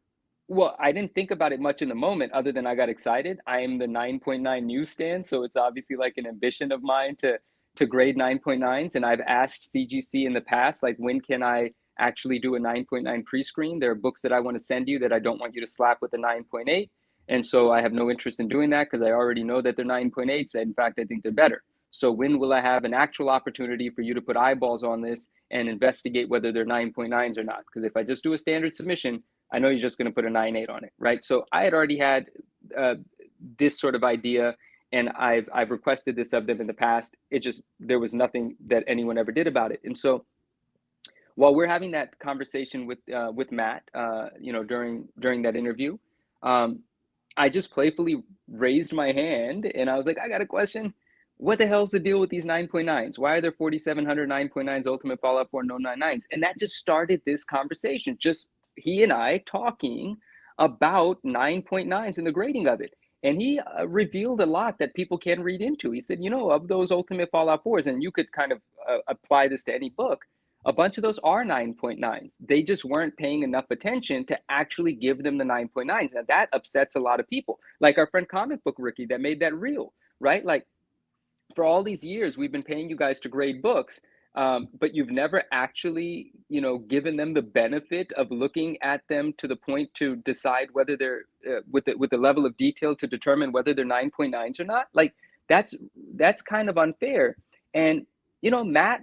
Speaker 1: well, I didn't think about it much in the moment, other than I got excited. I am the 9.9 Newsstand, so it's obviously like an ambition of mine to grade 9.9s. And I've asked CGC in the past, like, when can I actually do a 9.9 pre-screen? There are books that I want to send you that I don't want you to slap with a 9.8. And so I have no interest in doing that because I already know that they're 9.8s. In fact, I think they're better. So when will I have an actual opportunity for you to put eyeballs on this and investigate whether they're 9.9s or not? Because if I just do a standard submission, I know you're just going to put a 9.8 on it, right? So I had already had this sort of idea, and I've requested this of them in the past. It just, there was nothing that anyone ever did about it. And so while we're having that conversation with Matt, during that interview, I just playfully raised my hand and I was like, I got a question. What the hell's the deal with these 9.9s? Why are there 4,700 9.9s, Ultimate Fallout 4, no 9.9s? And that just started this conversation, just he and I talking about 9.9s and the grading of it. And he revealed a lot that people can read into. He said, of those Ultimate Fallout 4s, and you could kind of apply this to any book, a bunch of those are 9.9s. They just weren't paying enough attention to actually give them the 9.9s. Now that upsets a lot of people, like our friend Comic Book Ricky that made that reel, right? Like, for all these years, we've been paying you guys to grade books, but you've never actually, given them the benefit of looking at them to the point to decide whether they're with the level of detail to determine whether they're 9.9s or not. Like, that's kind of unfair. And Matt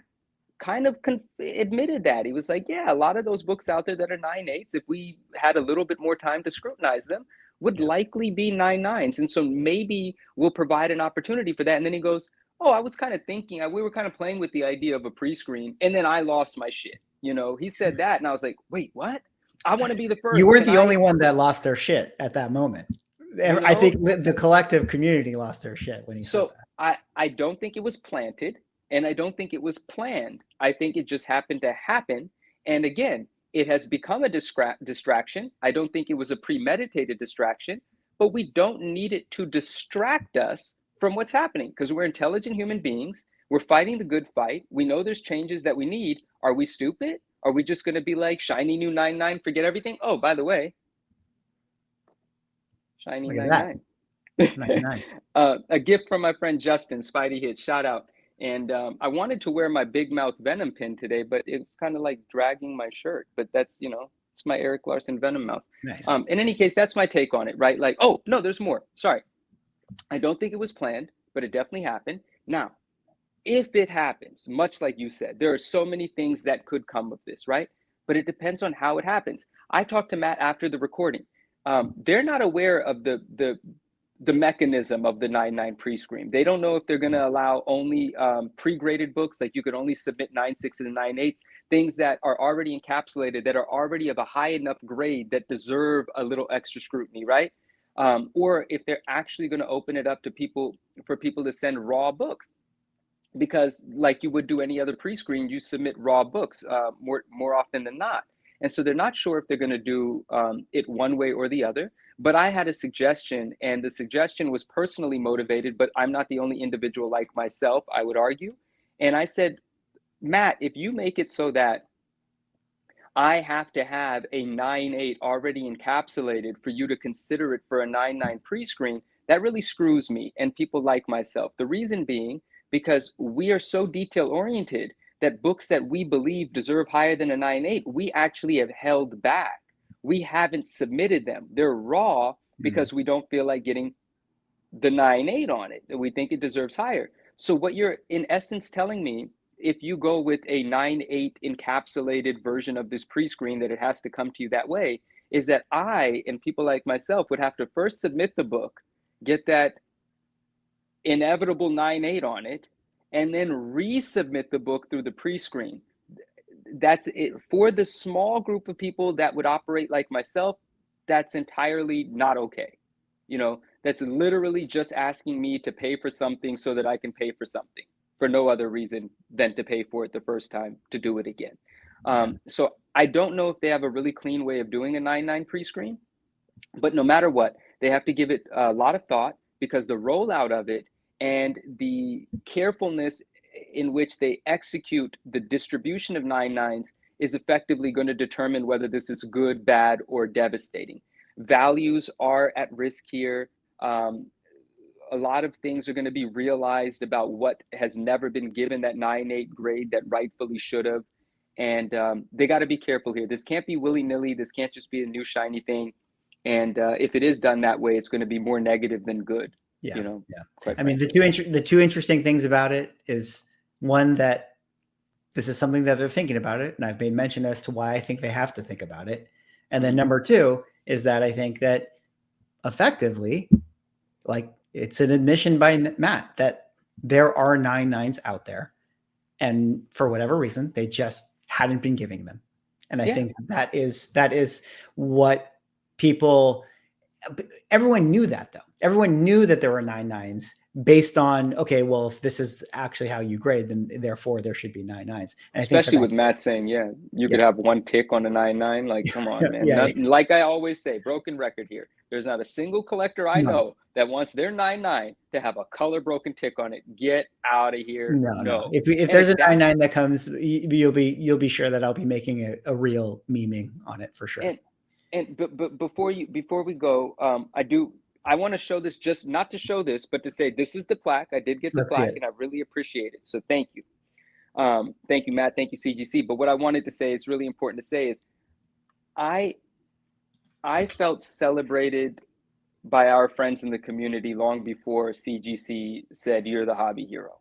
Speaker 1: kind of admitted that. He was like, yeah, a lot of those books out there that are 9.8s, if we had a little bit more time to scrutinize them, would
Speaker 2: Yeah.
Speaker 1: likely be 9.9s. And so maybe we'll provide an opportunity for that. And then he goes, oh, I was kind of thinking, we were kind of playing with the idea of a pre-screen, and then I lost my shit. He said that, and I was like, wait, what? I want to be the
Speaker 2: You
Speaker 1: first.
Speaker 2: weren't
Speaker 1: Can
Speaker 2: the only
Speaker 1: I,
Speaker 2: one that lost their shit at that moment.
Speaker 1: you
Speaker 2: I
Speaker 1: know?
Speaker 2: think the collective community lost their shit when he said
Speaker 1: So
Speaker 2: that.
Speaker 1: I don't think it was planted, and I don't think it was planned. I think it just happened to happen. And again, it has become a distraction. I don't think it was a premeditated distraction, but we don't need it to distract us from what's happening because we're intelligent human beings. We're fighting the good fight. We know there's changes that we need. Are we stupid? Are we just going to be like shiny new 9.9, forget everything? Oh, by the way, shiny
Speaker 2: Look at that.
Speaker 1: 9.9.
Speaker 2: 99.
Speaker 1: A gift from my friend Justin, Spidey Hit, shout out. And I wanted to wear my Big Mouth Venom pin today, but it was kind of like dragging my shirt. But that's, it's my Eric Larson Venom mouth.
Speaker 2: Nice.
Speaker 1: In any case, that's my take on it, right? Like, oh, no, there's more. Sorry. I don't think it was planned, but it definitely happened. Now, if it happens, much like you said, there are so many things that could come of this, right? But it depends on how it happens. I talked to Matt after the recording. They're not aware of the mechanism of the 9.9 pre-screen. They don't know if they're going to allow only pre-graded books, like you could only submit 9.6s and 9.8s, things that are already encapsulated, that are already of a high enough grade that deserve a little extra scrutiny, right? Or if they're actually going to open it up to people, for people to send raw books. Because like you would do any other pre-screen, you submit raw books more often than not. And so they're not sure if they're going to do it one way or the other. But I had a suggestion, and the suggestion was personally motivated, but I'm not the only individual like myself, I would argue. And I said, Matt, if you make it so that I have to have a 9.8 already encapsulated for you to consider it for a 9.9 pre-screen, that really screws me and people like myself. The reason being, because we are so detail oriented that books that we believe deserve higher than a 9.8, we actually have held back. We haven't submitted them. They're raw because we don't feel like getting the 9.8 on it. We think it deserves higher. So what you're in essence telling me, if you go with a 9.8 encapsulated version of this pre-screen, that it has to come to you that way, is that I and people like myself would have to first submit the book, get that inevitable 9.8 on it, and then resubmit the book through the pre-screen. That's it. For the small group of people that would operate like myself, that's entirely not okay. That's literally just asking me to pay for something so that I can pay for something for no other reason than to pay for it the first time to do it again. So I don't know if they have a really clean way of doing a 9.9 pre-screen, but no matter what, they have to give it a lot of thought. because the rollout of it and the carefulness in which they execute the distribution of 9.9s is effectively going to determine whether this is good, bad, or devastating. Values are at risk here. A lot of things are going to be realized about what has never been given that 9.8 grade that rightfully should have. And they got to be careful here. This can't be willy-nilly. This can't just be a new shiny thing. And if it is done that way, it's going to be more negative than good.
Speaker 2: Yeah,
Speaker 1: you know,
Speaker 2: yeah. I mean, the two interesting things about it is, one, that this is something that they're thinking about it, and I've made mention as to why I think they have to think about it. And then number two is that I think that effectively, like, it's an admission by Matt that there are 9.9s out there, and for whatever reason, they just hadn't been giving them. And I think that is what people. Everyone knew that, though. Everyone knew that there were 9.9s based on, okay, well, if this is actually how you grade, then therefore there should be 9.9s. And
Speaker 1: especially with Matt saying, you could have one tick on a 9.9. Like, come on, man. Like I always say, broken record here. There's not a single collector I know that wants their 9.9 to have a color broken tick on it. Get out of here. No.
Speaker 2: If there's a 9.9 that comes, you'll be sure that I'll be making a real memeing on it for sure.
Speaker 1: But before we go, I want to show this, just not to show this, but to say this is the plaque. I did get the plaque, and I really appreciate it. So thank you. Thank you, Matt. Thank you, CGC. But what I wanted to say is really important to say is I felt celebrated by our friends in the community long before CGC said you're the hobby hero,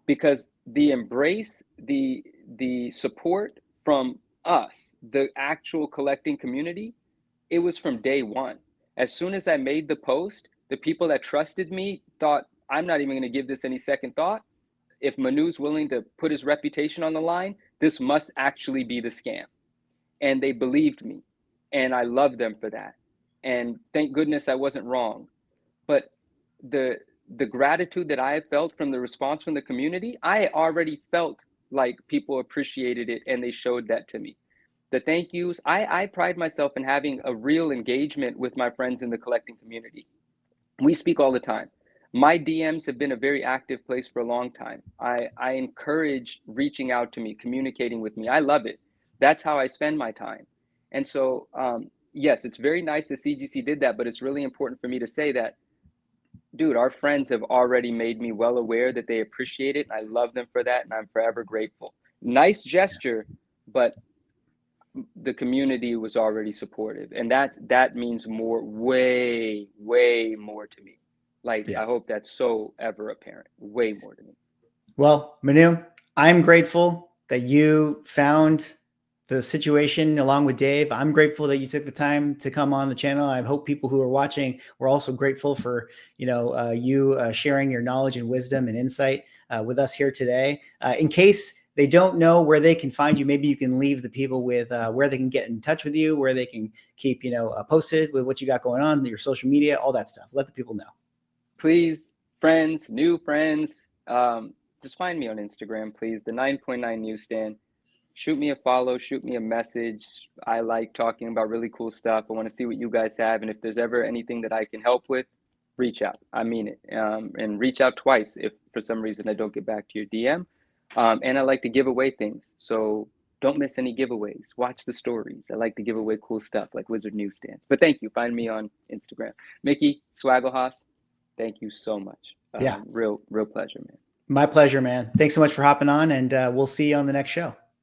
Speaker 1: because the embrace, the support from us, the actual collecting community, it was from day one. As soon as I made the post, the people that trusted me thought, I'm not even going to give this any second thought. If Manu's willing to put his reputation on the line, this must actually be the scam. And they believed me, and I love them for that. And thank goodness I wasn't wrong. But the gratitude that I have felt from the response from the community, I already felt like people appreciated it, and they showed that to me. The thank yous, I pride myself in having a real engagement with my friends in the collecting community. We speak all the time. My DMs have been a very active place for a long time. I encourage reaching out to me, communicating with me. I love it. That's how I spend my time. And so, yes, it's very nice that CGC did that, but it's really important for me to say that, dude, our friends have already made me well aware that they appreciate it. I love them for that, and I'm forever grateful. Nice gesture, but the community was already supportive, and that means more, way more to me. Like, I hope that's so ever apparent. Way more to me.
Speaker 2: Well, Manu, I'm grateful that you found the situation along with Dave. I'm grateful that you took the time to come on the channel. I hope people who are watching were also grateful for you sharing your knowledge and wisdom and insight with us here today. In case they don't know where they can find you, maybe you can leave the people with where they can get in touch with you, where they can keep posted with what you got going on, your social media, all that stuff. Let the people know.
Speaker 1: Please, friends, new friends, just find me on Instagram, please. The 9.9 Newsstand. Shoot me a follow, shoot me a message. I like talking about really cool stuff. I want to see what you guys have, and if there's ever anything that I can help with, reach out. I mean it. And reach out twice if for some reason I don't get back to your DM. And I like to give away things, so don't miss any giveaways. Watch the stories. I like to give away cool stuff like Wizard Newsstands. But thank you. Find me on Instagram. Mickey, Swagglecast, thank you so much.
Speaker 2: Yeah.
Speaker 1: Real pleasure, man.
Speaker 2: My pleasure, man. Thanks so much for hopping on, and we'll see you on the next show.